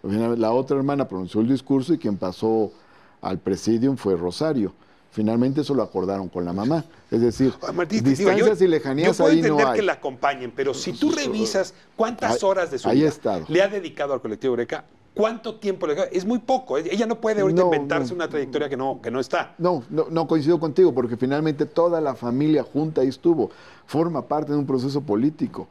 La otra hermana pronunció el discurso y quien pasó al presidium fue Rosario. Finalmente eso lo acordaron con la mamá. Es decir, distancias y lejanías ahí no hay. Yo puedo entender que la acompañen, pero si tú revisas cuántas horas de su vida le ha dedicado al colectivo Eureka, ¿cuánto tiempo le ha dedicado? Es muy poco. Ella no puede ahorita inventarse una trayectoria que no está. No coincido contigo, porque finalmente toda la familia junta ahí estuvo. Forma parte de un proceso político.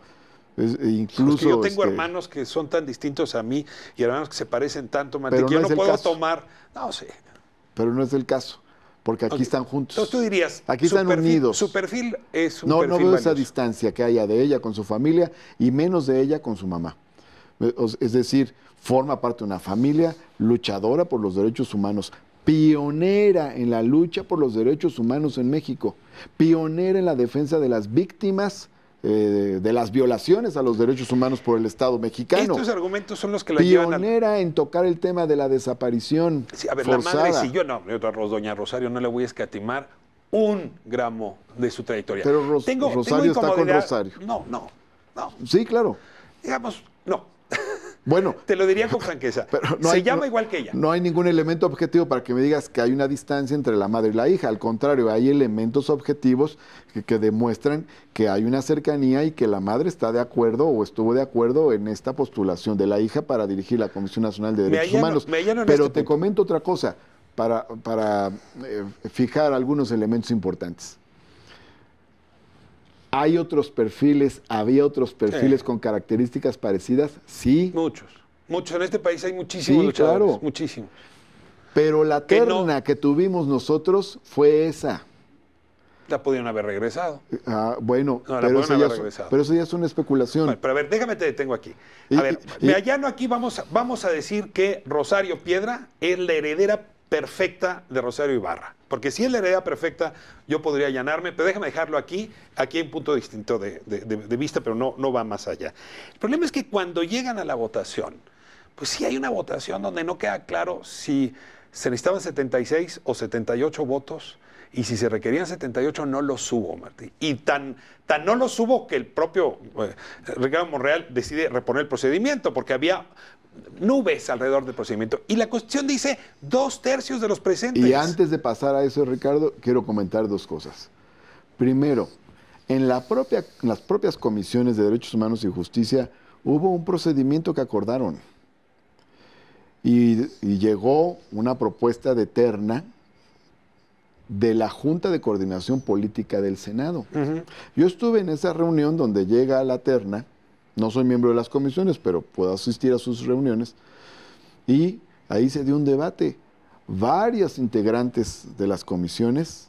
Incluso, es que yo tengo hermanos que son tan distintos a mí y hermanos que se parecen tanto, Martín, que yo no puedo tomar. No sé. Pero no es el caso, porque aquí están juntos. Entonces tú dirías, aquí están unidos. Su perfil es un perfil No veo valioso. esa distancia que haya de ella con su familia y menos de ella con su mamá. Es decir, forma parte de una familia luchadora por los derechos humanos, pionera en la lucha por los derechos humanos en México, pionera en la defensa de las víctimas de las violaciones a los derechos humanos por el Estado mexicano. Estos argumentos son los que la llevan pionera en tocar el tema de la desaparición forzada. La madre, si yo doña Rosario no le voy a escatimar un gramo de su trayectoria. Pero Rosario está con Rosario. No. Sí, claro. Digamos, no. Bueno, te lo diría con franqueza. Pero se llama igual que ella. No hay ningún elemento objetivo para que me digas que hay una distancia entre la madre y la hija. Al contrario, hay elementos objetivos que demuestran que hay una cercanía y que la madre está de acuerdo o estuvo de acuerdo en esta postulación de la hija para dirigir la Comisión Nacional de Derechos Humanos. Pero te comento otra cosa para fijar algunos elementos importantes. ¿Hay otros perfiles, había otros perfiles con características parecidas? Sí. Muchos. En este país hay muchísimos luchadores. Claro. Muchísimos. Pero la terna que tuvimos nosotros fue esa. La pudieron haber regresado. Bueno, pero eso ya es una especulación. Bueno, pero a ver, déjame te detengo aquí. A ver, me allano aquí, vamos a decir que Rosario Piedra es la heredera perfecta de Rosario Ibarra. Porque si es la heredera perfecta, yo podría allanarme, pero déjame dejarlo aquí. Aquí hay un punto distinto de vista, pero no va más allá. El problema es que cuando llegan a la votación, pues sí hay una votación donde no queda claro si se necesitaban 76 o 78 votos, y si se requerían 78 no los hubo, Martín. Y tan no los hubo que el propio Ricardo Monreal decide reponer el procedimiento, porque había nubes alrededor del procedimiento. Y la Constitución dice 2/3 de los presentes. Y antes de pasar a eso, Ricardo, quiero comentar dos cosas. Primero, en las propias comisiones de Derechos Humanos y Justicia hubo un procedimiento que acordaron. Y llegó una propuesta de terna de la Junta de Coordinación Política del Senado. Yo estuve en esa reunión donde llega la terna. No soy miembro de las comisiones, pero puedo asistir a sus reuniones. Y ahí se dio un debate. Varios integrantes de las comisiones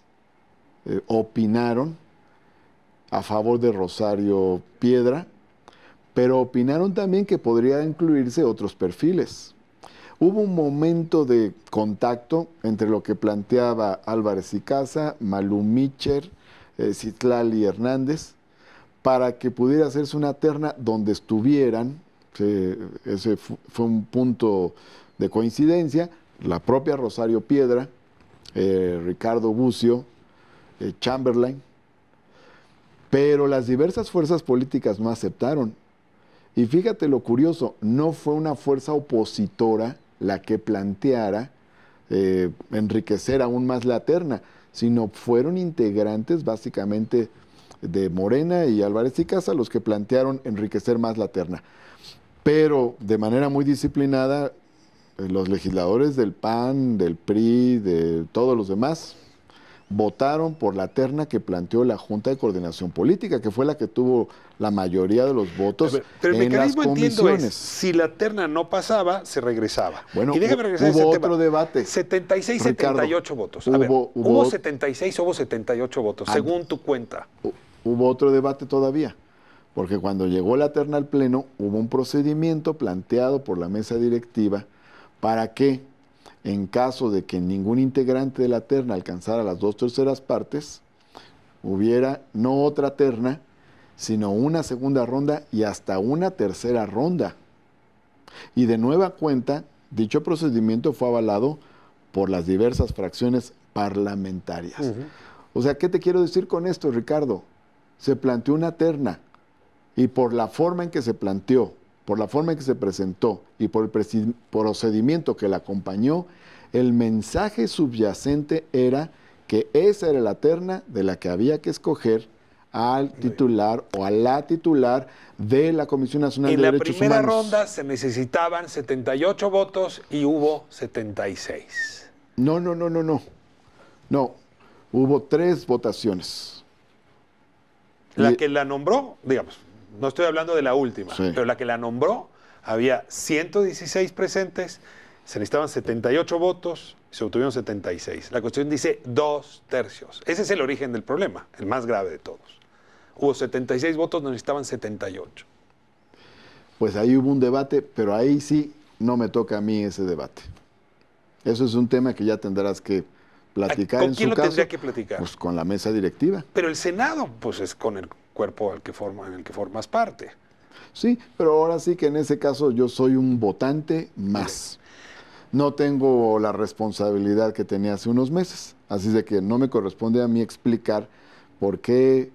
opinaron a favor de Rosario Piedra, pero opinaron también que podría incluirse otros perfiles. Hubo un momento de contacto entre lo que planteaba Álvarez y Casa, Malú Micher, Citlali Hernández, para que pudiera hacerse una terna donde estuvieran, ese fue un punto de coincidencia, la propia Rosario Piedra, Ricardo Bucio, Chamberlain, pero las diversas fuerzas políticas no aceptaron. Y fíjate lo curioso, no fue una fuerza opositora la que planteara enriquecer aún más la terna, sino fueron integrantes básicamente de Morena y Álvarez y Casa los que plantearon enriquecer más la terna. Pero de manera muy disciplinada, los legisladores del PAN, del PRI, de todos los demás, votaron por la terna que planteó la Junta de Coordinación Política, que fue la que tuvo la mayoría de los votos pero el en las mecanismo, entiendo, comisiones. es, si la terna no pasaba, se regresaba. Bueno, y déjame regresar hubo a ese otro tema. debate. 76, Ricardo, 78 votos. A ver, ¿hubo 76 o hubo 78 votos, según tu cuenta? Hubo otro debate todavía, porque cuando llegó la terna al Pleno, hubo un procedimiento planteado por la mesa directiva para que, en caso de que ningún integrante de la terna alcanzara las 2/3 partes, hubiera no otra terna, sino una segunda ronda y hasta una tercera ronda. Y de nueva cuenta, dicho procedimiento fue avalado por las diversas fracciones parlamentarias. O sea, ¿qué te quiero decir con esto, Ricardo? Se planteó una terna y por la forma en que se planteó, por la forma en que se presentó y por el procedimiento que la acompañó, el mensaje subyacente era que esa era la terna de la que había que escoger al titular o a la titular de la Comisión Nacional de Derechos Humanos. En la primera ronda se necesitaban 78 votos y hubo 76. No. No, hubo 3 votaciones. La que la nombró, digamos, no estoy hablando de la última, Sí. pero la que la nombró, había 116 presentes, se necesitaban 78 votos, se obtuvieron 76. La Constitución dice 2/3. Ese es el origen del problema, el más grave de todos. Hubo 76 votos, necesitaban 78. Pues ahí hubo un debate, pero ahí sí no me toca a mí ese debate. Eso es un tema que ya tendrás que platicar en su caso. ¿Con quién lo tendría que platicar? Pues con la mesa directiva. Pero el Senado, pues es con el cuerpo en el que formas parte. Sí, pero ahora sí que en ese caso yo soy un votante más. No tengo la responsabilidad que tenía hace unos meses, así de que no me corresponde a mí explicar por qué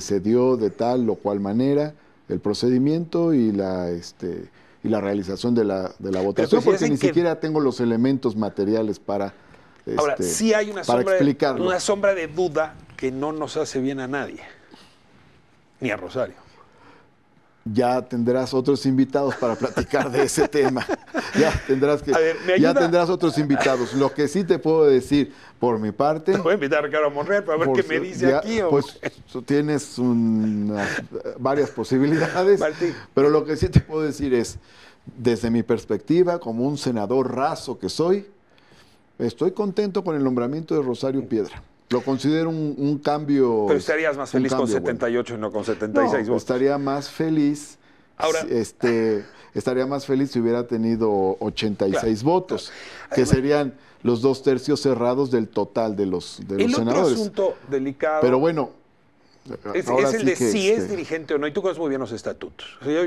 se dio de tal o cual manera el procedimiento y la realización de la votación, porque ni siquiera tengo los elementos materiales para Ahora, sí hay una explicarlo. sombra de duda que no nos hace bien a nadie, ni a Rosario. Ya tendrás otros invitados para platicar de ese tema. Ya tendrás otros invitados. Lo que sí te puedo decir por mi parte. Te voy a invitar a Ricardo Monreal para ver qué me dice aquí. Pues tienes varias posibilidades. Martín. Pero lo que sí te puedo decir es, desde mi perspectiva, como un senador raso que soy, estoy contento con el nombramiento de Rosario Piedra. Lo considero un cambio. Pero estarías más feliz con 78 y no con 76 votos. Estaría más feliz. Ahora, estaría más feliz si hubiera tenido 86 votos, que serían los 2/3 cerrados del total de los senadores. El otro asunto delicado. Pero bueno, es el de si es dirigente o no, y tú conoces muy bien los estatutos. O sea,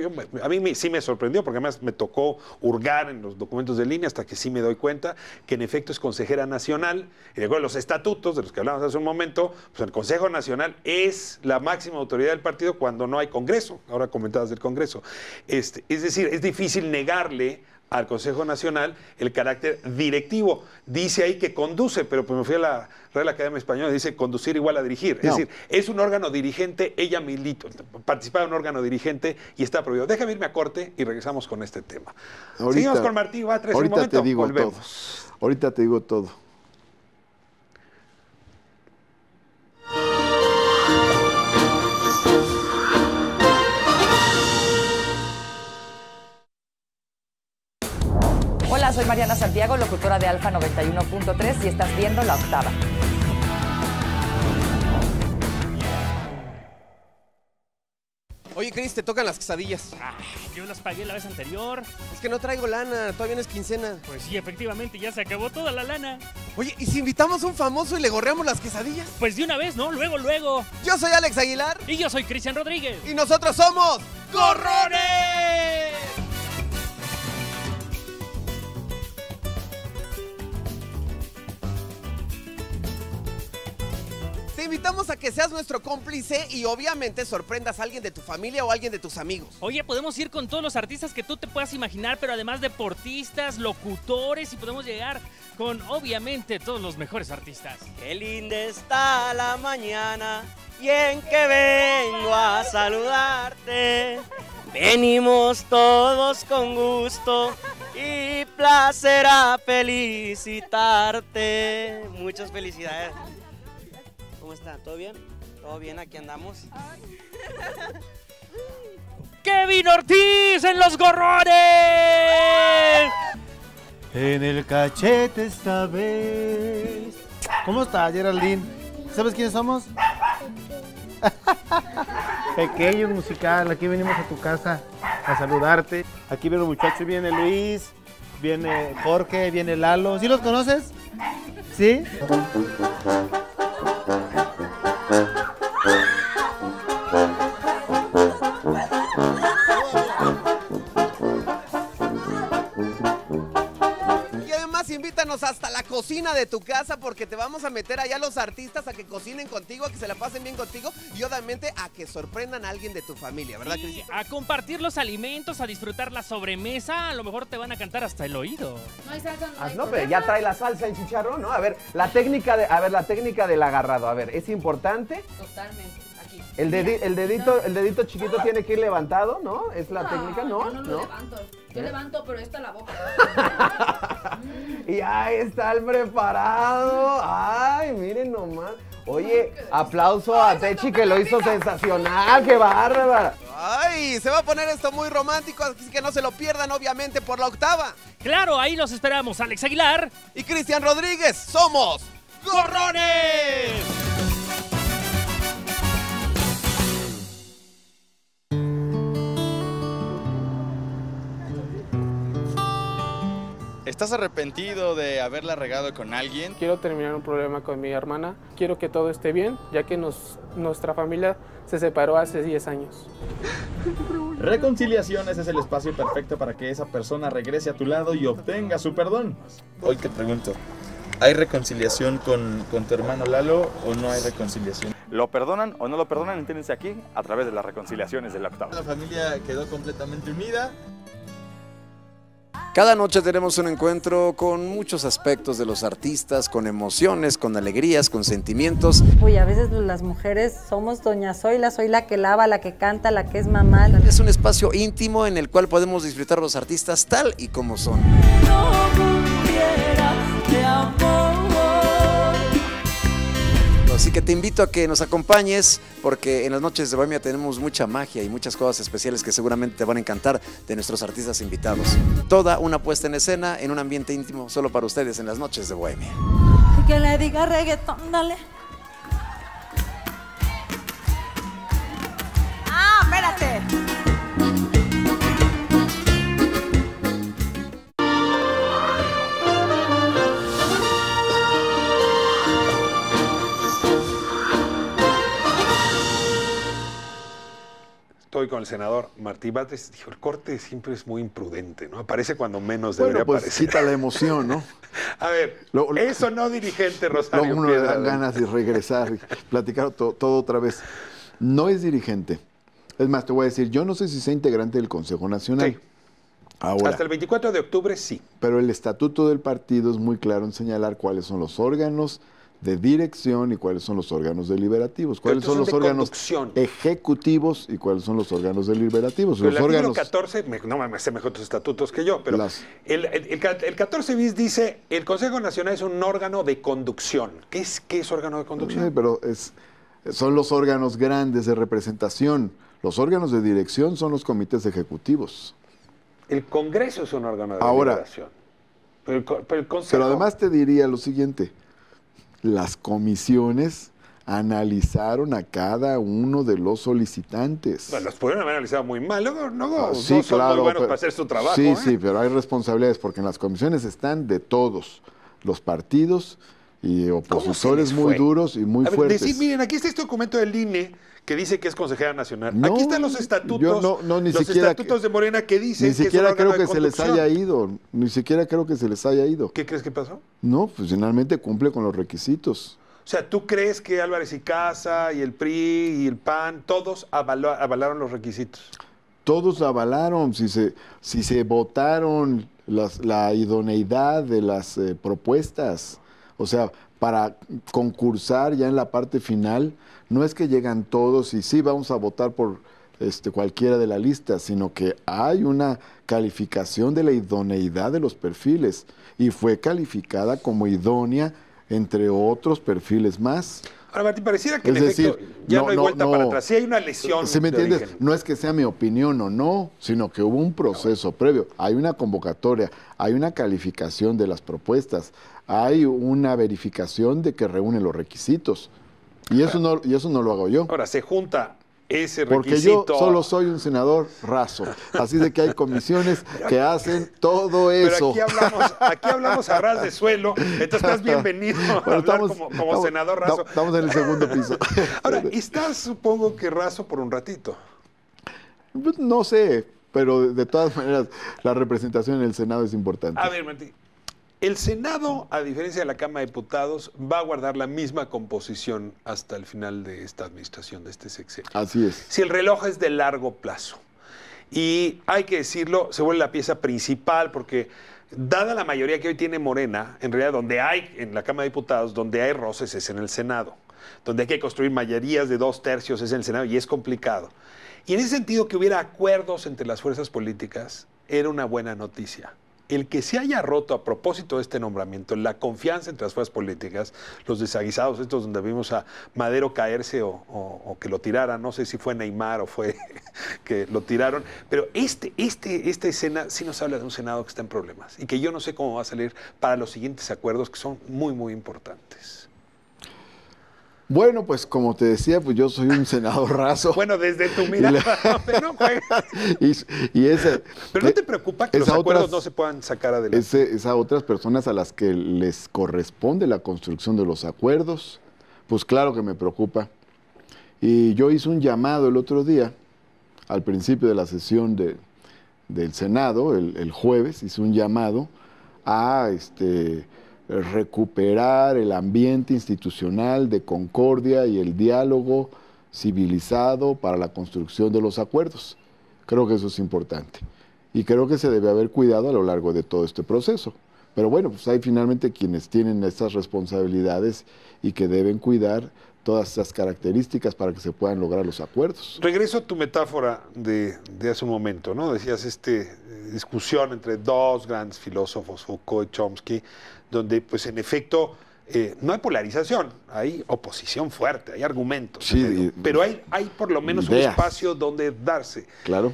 a mí sí me sorprendió, porque además me tocó hurgar en los documentos de línea hasta que sí me doy cuenta que en efecto es consejera nacional, y de acuerdo a los estatutos de los que hablamos hace un momento, pues el Consejo Nacional es la máxima autoridad del partido cuando no hay Congreso. Ahora comentabas del Congreso. Es decir, es difícil negarle al Consejo Nacional el carácter directivo. Dice ahí que conduce, pero pues me fui a la Real Academia Española y dice conducir igual a dirigir. Es decir, es un órgano dirigente, ella milita, participaba en un órgano dirigente y está prohibido. Déjame irme a corte y regresamos con este tema. Seguimos con Martí Batres en un momento. Te digo volvemos. Todo. Ahorita te digo todo. Hola, soy Mariana Santiago, locutora de Alfa 91.3 y estás viendo La Octava. Oye, Cris, te tocan las quesadillas. Yo las pagué la vez anterior. Es que no traigo lana, todavía no es quincena. Pues sí, efectivamente, ya se acabó toda la lana. Oye, ¿y si invitamos a un famoso y le gorreamos las quesadillas? Pues de una vez, ¿no? Luego. Yo soy Alex Aguilar. Y yo soy Cristian Rodríguez. Y nosotros somos ¡Gorrones! Te invitamos a que seas nuestro cómplice y obviamente sorprendas a alguien de tu familia o a alguien de tus amigos. Oye, podemos ir con todos los artistas que tú te puedas imaginar, pero además deportistas, locutores, y podemos llegar con, obviamente, todos los mejores artistas. Qué linda está la mañana y en que vengo a saludarte. Venimos todos con gusto y placer a felicitarte. Muchas felicidades. ¿Cómo está? ¿Todo bien? ¿Todo bien? Aquí andamos. ¡Kevin Ortiz en los gorrones! En el cachete esta vez. ¿Cómo está, Geraldine? ¿Sabes quiénes somos? Pequeño musical, aquí venimos a tu casa a saludarte. Aquí vienen los muchachos, viene Luis, viene Jorge, viene Lalo. ¿Sí los conoces? ¿Sí? Invítanos hasta la cocina de tu casa porque te vamos a meter allá a los artistas a que cocinen contigo, a que se la pasen bien contigo y obviamente a que sorprendan a alguien de tu familia, ¿verdad, Sí, Cristian? a compartir los alimentos, a disfrutar la sobremesa, a lo mejor te van a cantar hasta el oído. No hay salsa, no hay No, pero ya trae la salsa el chicharrón, ¿no? A ver, la técnica del agarrado, a ver, ¿es importante? Totalmente, aquí. El dedito chiquito tiene que ir levantado, ¿no? ¿Es la técnica? No, yo no lo levanto. Yo levanto, pero esta la boca. Y ahí está el preparado. Ay, miren nomás. Oye, aplauso a Techi que lo hizo sensacional. ¡Qué bárbara! Ay, se va a poner esto muy romántico, así que no se lo pierdan, obviamente, por la octava. Claro, ahí los esperamos, Alex Aguilar y Cristian Rodríguez. ¡Somos Gorrones! ¿Estás arrepentido de haberla regado con alguien? Quiero terminar un problema con mi hermana. Quiero que todo esté bien, ya que nuestra familia se separó hace 10 años. Reconciliaciones es el espacio perfecto para que esa persona regrese a tu lado y obtenga su perdón. Hoy te pregunto, ¿hay reconciliación con tu hermano Lalo o no hay reconciliación? ¿Lo perdonan o no lo perdonan? Entérense aquí a través de las reconciliaciones de la octava. La familia quedó completamente unida. Cada noche tenemos un encuentro con muchos aspectos de los artistas, con emociones, con alegrías, con sentimientos. Uy, a veces las mujeres somos doña Zoila, soy la que lava, la que canta, la que es mamá. Es un espacio íntimo en el cual podemos disfrutar a los artistas tal y como son. Así que te invito a que nos acompañes porque en las noches de Bohemia tenemos mucha magia y muchas cosas especiales que seguramente te van a encantar de nuestros artistas invitados. Toda una puesta en escena en un ambiente íntimo solo para ustedes en las noches de Bohemia. Que le diga reggaetón, dale. ¡Ah, espérate! Estoy con el senador Martí Batres. Dijo, el corte siempre es muy imprudente, ¿no? Aparece cuando menos debería aparecer. Quita la emoción, ¿no? A ver, eso no, dirigente, Rosario. Luego uno le dan ganas de regresar y platicar todo otra vez. No es dirigente. Es más, te voy a decir, yo no sé si sea integrante del Consejo Nacional. Sí. Ahora, hasta el 24 de octubre sí. Pero el estatuto del partido es muy claro en señalar cuáles son los órganos de dirección y cuáles son los órganos deliberativos, cuáles son los órganos ejecutivos y cuáles son los órganos deliberativos. Pero los el órganos... artículo 14, no me sé mejor tus estatutos que yo, pero el 14 bis dice, el Consejo Nacional es un órgano de conducción. ¿Qué es órgano de conducción? Sí, pero son los órganos grandes de representación. Los órganos de dirección son los comités ejecutivos. El Congreso es un órgano de deliberación. Pero el Consejo... Pero además te diría lo siguiente. Las comisiones analizaron a cada uno de los solicitantes. Bueno, los pudieron haber analizado muy mal. No sí, son claro, muy buenos para hacer su trabajo. Sí, sí, pero hay responsabilidades porque en las comisiones están de todos los partidos y opositores muy duros y muy fuertes. Decir, miren, aquí está este documento del INE que dice que es consejera nacional. Aquí están los estatutos, los estatutos de Morena que dicen ni siquiera que es un creo que se les haya ido. Ni siquiera creo que se les haya ido. ¿Qué crees que pasó? No, pues finalmente cumple con los requisitos. O sea, ¿tú crees que Álvarez y Casa y el PRI y el PAN, todos avalaron los requisitos? Todos avalaron, si se votaron la idoneidad de las propuestas. O sea, para concursar ya en la parte final, no es que llegan todos y sí vamos a votar por cualquiera de la lista, sino que hay una calificación de la idoneidad de los perfiles y fue calificada como idónea entre otros perfiles más. Ahora, Martín, pareciera que en efecto ya no hay vuelta para atrás. Sí hay una lesión. ¿Sí me entiendes? No es que sea mi opinión o no, sino que hubo un proceso previo. Hay una convocatoria, hay una calificación de las propuestas, hay una verificación de que reúnen los requisitos. Y eso no lo hago yo. Ahora, se junta ese porque requisito. Yo solo soy un senador raso. Así de que hay comisiones que hacen todo eso. Pero aquí hablamos a ras de suelo, entonces estás bienvenido a hablar como senador raso. Estamos en el segundo piso. Ahora, estás supongo que raso por un ratito. No sé, pero de todas maneras la representación en el Senado es importante. A ver, Martín. El Senado, a diferencia de la Cámara de Diputados, va a guardar la misma composición hasta el final de esta administración, de este sexenio. Así es. Si el reloj es de largo plazo. Y hay que decirlo, se vuelve la pieza principal porque, dada la mayoría que hoy tiene Morena, en realidad donde hay, en la Cámara de Diputados, donde hay roces es en el Senado. Donde hay que construir mayorías de 2/3 es en el Senado y es complicado. Y en ese sentido, que hubiera acuerdos entre las fuerzas políticas era una buena noticia. El que se haya roto a propósito de este nombramiento, la confianza entre las fuerzas políticas, los desaguisados estos donde vimos a Madero caerse o que lo tiraran, no sé si fue Neymar o fue que lo tiraron, pero esta escena sí nos habla de un Senado que está en problemas y que yo no sé cómo va a salir para los siguientes acuerdos que son muy, muy importantes. Bueno, pues como te decía, pues yo soy un senador raso. Bueno, desde tu mirada, no juegas. Pero ¿no te preocupa que los acuerdos no se puedan sacar adelante? Es a otras personas a las que les corresponde la construcción de los acuerdos. Pues claro que me preocupa. Y yo hice un llamado el otro día, al principio de la sesión del Senado, el jueves, hice un llamado a recuperar el ambiente institucional de concordia y el diálogo civilizado para la construcción de los acuerdos. Creo que eso es importante. Y creo que se debe haber cuidado a lo largo de todo este proceso. Pero bueno, pues hay finalmente quienes tienen estas responsabilidades y que deben cuidar todas esas características para que se puedan lograr los acuerdos. Regreso a tu metáfora de hace un momento, ¿no? Decías discusión entre dos grandes filósofos, Foucault y Chomsky, donde pues en efecto no hay polarización, hay oposición fuerte, hay argumentos, sí, pero hay por lo menos ideas, un espacio donde darse. Claro.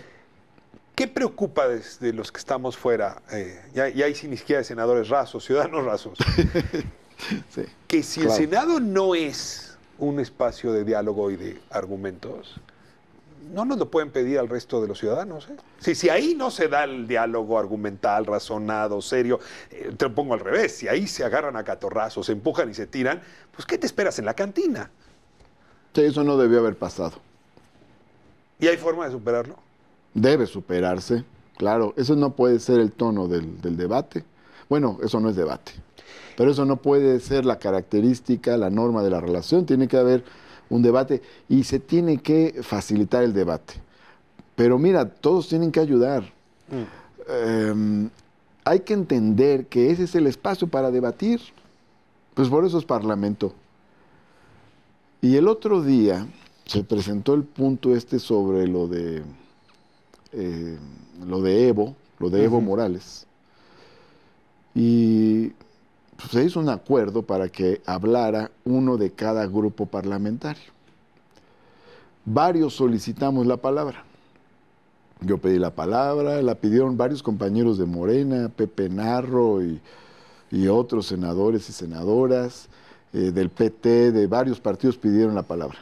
¿Qué preocupa de los que estamos fuera? Ya hay sin ni siquiera senadores rasos, ciudadanos rasos. Sí, que si el Senado no es un espacio de diálogo y de argumentos, no nos lo pueden pedir al resto de los ciudadanos. Si ahí no se da el diálogo argumental, razonado, serio, te lo pongo al revés, si ahí se agarran a catorrazos, se empujan y se tiran, pues ¿qué te esperas en la cantina? Sí, eso no debió haber pasado. ¿Y hay forma de superarlo? Debe superarse, claro. Eso no puede ser el tono del debate. Bueno, eso no es debate. Pero eso no puede ser la característica, la norma de la relación. Tiene que haber un debate y se tiene que facilitar el debate. Pero mira, todos tienen que ayudar. Hay que entender que ese es el espacio para debatir. Pues por eso es Parlamento. Y el otro día se presentó el punto sobre lo de Evo Morales. Y pues, se hizo un acuerdo para que hablara uno de cada grupo parlamentario. Varios solicitamos la palabra. Yo pedí la palabra, la pidieron varios compañeros de Morena, Pepe Narro y otros senadores y senadoras, del PT, de varios partidos pidieron la palabra.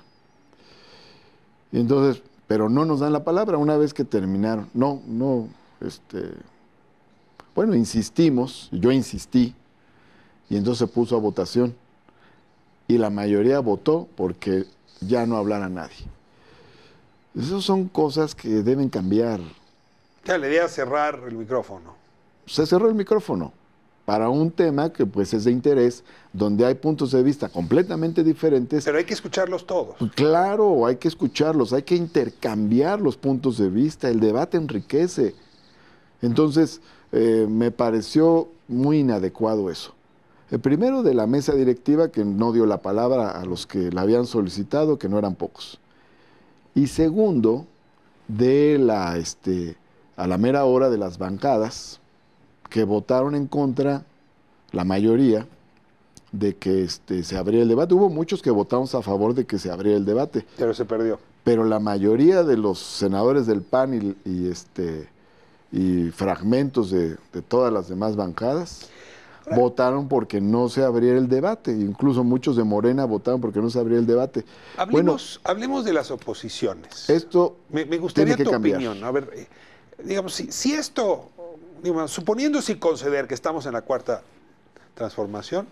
Y entonces, pero no nos dan la palabra una vez que terminaron. Bueno, insistimos, yo insistí, y entonces se puso a votación. Y la mayoría votó porque ya no hablara nadie. Esas son cosas que deben cambiar. Ya, le di a cerrar el micrófono. Se cerró el micrófono. para un tema que pues es de interés, donde hay puntos de vista completamente diferentes. Pero hay que escucharlos todos. Claro, hay que escucharlos, hay que intercambiar los puntos de vista, el debate enriquece. Entonces, me pareció muy inadecuado eso. El primero, de la mesa directiva, que no dio la palabra a los que la habían solicitado, que no eran pocos. Y segundo, a la mera hora de las bancadas, que votaron en contra, la mayoría, de que se abriera el debate. Hubo muchos que votamos a favor de que se abriera el debate. Pero se perdió. Pero la mayoría de los senadores del PAN y fragmentos de todas las demás bancadas votaron porque no se abriera el debate. Incluso muchos de Morena votaron porque no se abriera el debate. Hablemos de las oposiciones. Esto me gustaría tiene que tu cambiar. opinión. A ver, digamos, si esto, digamos, suponiendo sin conceder que estamos en la cuarta transformación,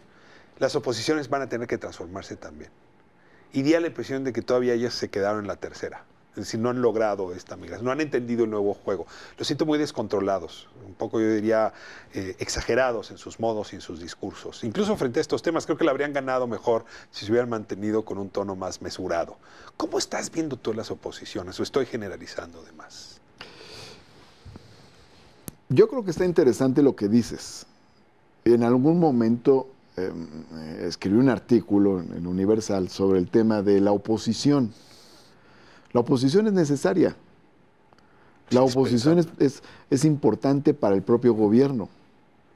las oposiciones van a tener que transformarse también. Y da la impresión de que todavía ellas se quedaron en la tercera. Es decir, no han logrado esta migración, no han entendido el nuevo juego. Los siento muy descontrolados, un poco yo diría exagerados en sus modos y en sus discursos. Incluso frente a estos temas, creo que la habrían ganado mejor si se hubieran mantenido con un tono más mesurado. ¿Cómo estás viendo tú las oposiciones? ¿O estoy generalizando de más? Yo creo que está interesante lo que dices. En algún momento escribí un artículo en Universal sobre el tema de la oposición. La oposición es necesaria. La oposición es importante para el propio gobierno.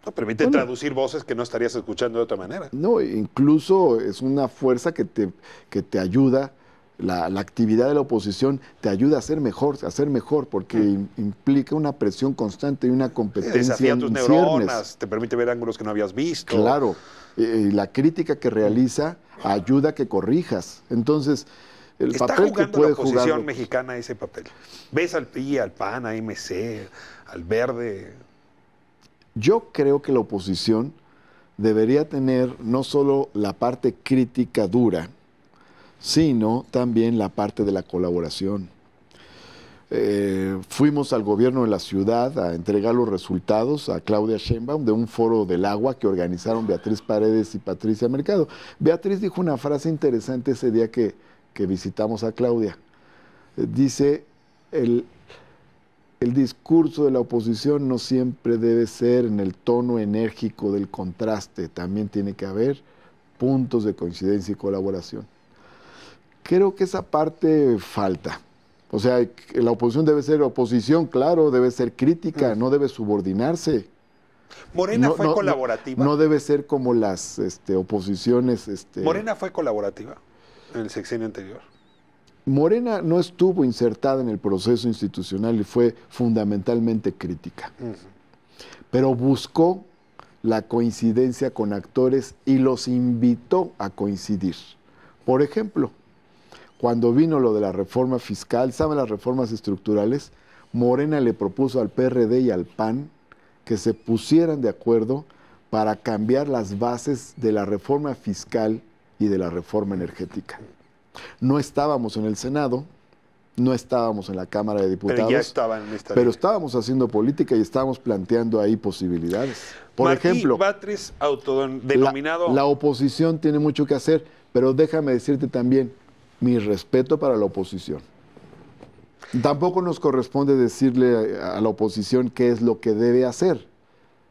No, permite traducir voces que no estarías escuchando de otra manera. No, incluso es una fuerza que te ayuda, la actividad de la oposición te ayuda a ser mejor, porque implica una presión constante y una competencia. Desafía tus neuronas, te permite ver ángulos que no habías visto. Claro, y la crítica que realiza ayuda a que corrijas. Entonces, el ¿está papel jugando que puede la oposición jugar mexicana ese papel? ¿Ves al PRI, al PAN, a MC, al Verde? Yo creo que la oposición debería tener no solo la parte crítica dura, sino también la parte de la colaboración. Fuimos al gobierno de la ciudad a entregar los resultados a Claudia Sheinbaum de un foro del agua que organizaron Beatriz Paredes y Patricia Mercado. Beatriz dijo una frase interesante ese día que visitamos a Claudia. Dice, el discurso de la oposición no siempre debe ser en el tono enérgico del contraste, también tiene que haber puntos de coincidencia y colaboración. Creo que esa parte falta. O sea, la oposición debe ser oposición, claro, debe ser crítica, no debe subordinarse. ¿Morena fue colaborativa? No debe ser como las oposiciones. ¿Morena fue colaborativa en el sexenio anterior? Morena no estuvo insertada en el proceso institucional y fue fundamentalmente crítica. Pero buscó la coincidencia con actores y los invitó a coincidir. Por ejemplo, cuando vino lo de la reforma fiscal, ¿saben las reformas estructurales? Morena le propuso al PRD y al PAN que se pusieran de acuerdo para cambiar las bases de la reforma fiscal y de la reforma energética. No estábamos en el Senado, no estábamos en la Cámara de Diputados, pero ya estaban en esta pero línea. estábamos haciendo política y estábamos planteando ahí posibilidades. Por Martí ejemplo, Batres, autodenominado... La oposición tiene mucho que hacer, pero déjame decirte también, mi respeto para la oposición. Tampoco nos corresponde decirle a la oposición qué es lo que debe hacer.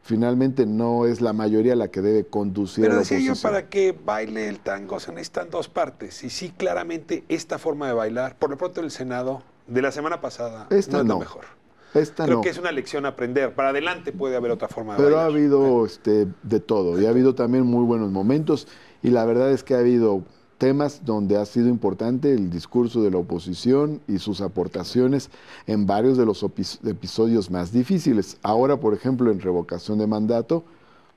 Finalmente no es la mayoría la que debe conducir a la oposición. Pero decía yo, para que baile el tango se necesitan dos partes. Y sí, claramente, esta forma de bailar, por lo pronto el Senado, de la semana pasada, no es la mejor. Creo que es una lección a aprender. Para adelante puede haber otra forma de Pero bailar. ha habido de todo. Y ha habido también muy buenos momentos. Y la verdad es que ha habido temas donde ha sido importante el discurso de la oposición y sus aportaciones en varios de los episodios más difíciles. Ahora, por ejemplo, en revocación de mandato,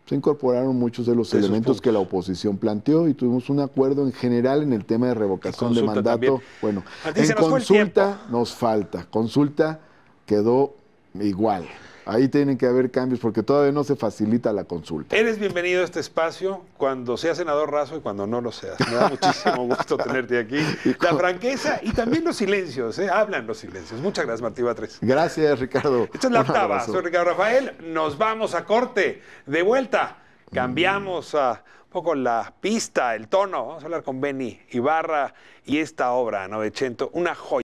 se incorporaron muchos de los elementos que la oposición planteó y tuvimos un acuerdo en general en el tema de revocación de mandato. También. Bueno, en consulta nos falta. Consulta quedó igual. Ahí tienen que haber cambios porque todavía no se facilita la consulta. Eres bienvenido a este espacio cuando seas senador Razo y cuando no lo seas. Me da muchísimo gusto tenerte aquí. La franqueza y también los silencios, hablan los silencios. Muchas gracias, Martí Batres. Gracias, Ricardo. Esta es la Un octava. abrazo. Soy Ricardo Rafael. Nos vamos a corte. De vuelta, cambiamos un poco la pista, el tono. Vamos a hablar con Benny Ibarra y esta obra, Novecento, una joya.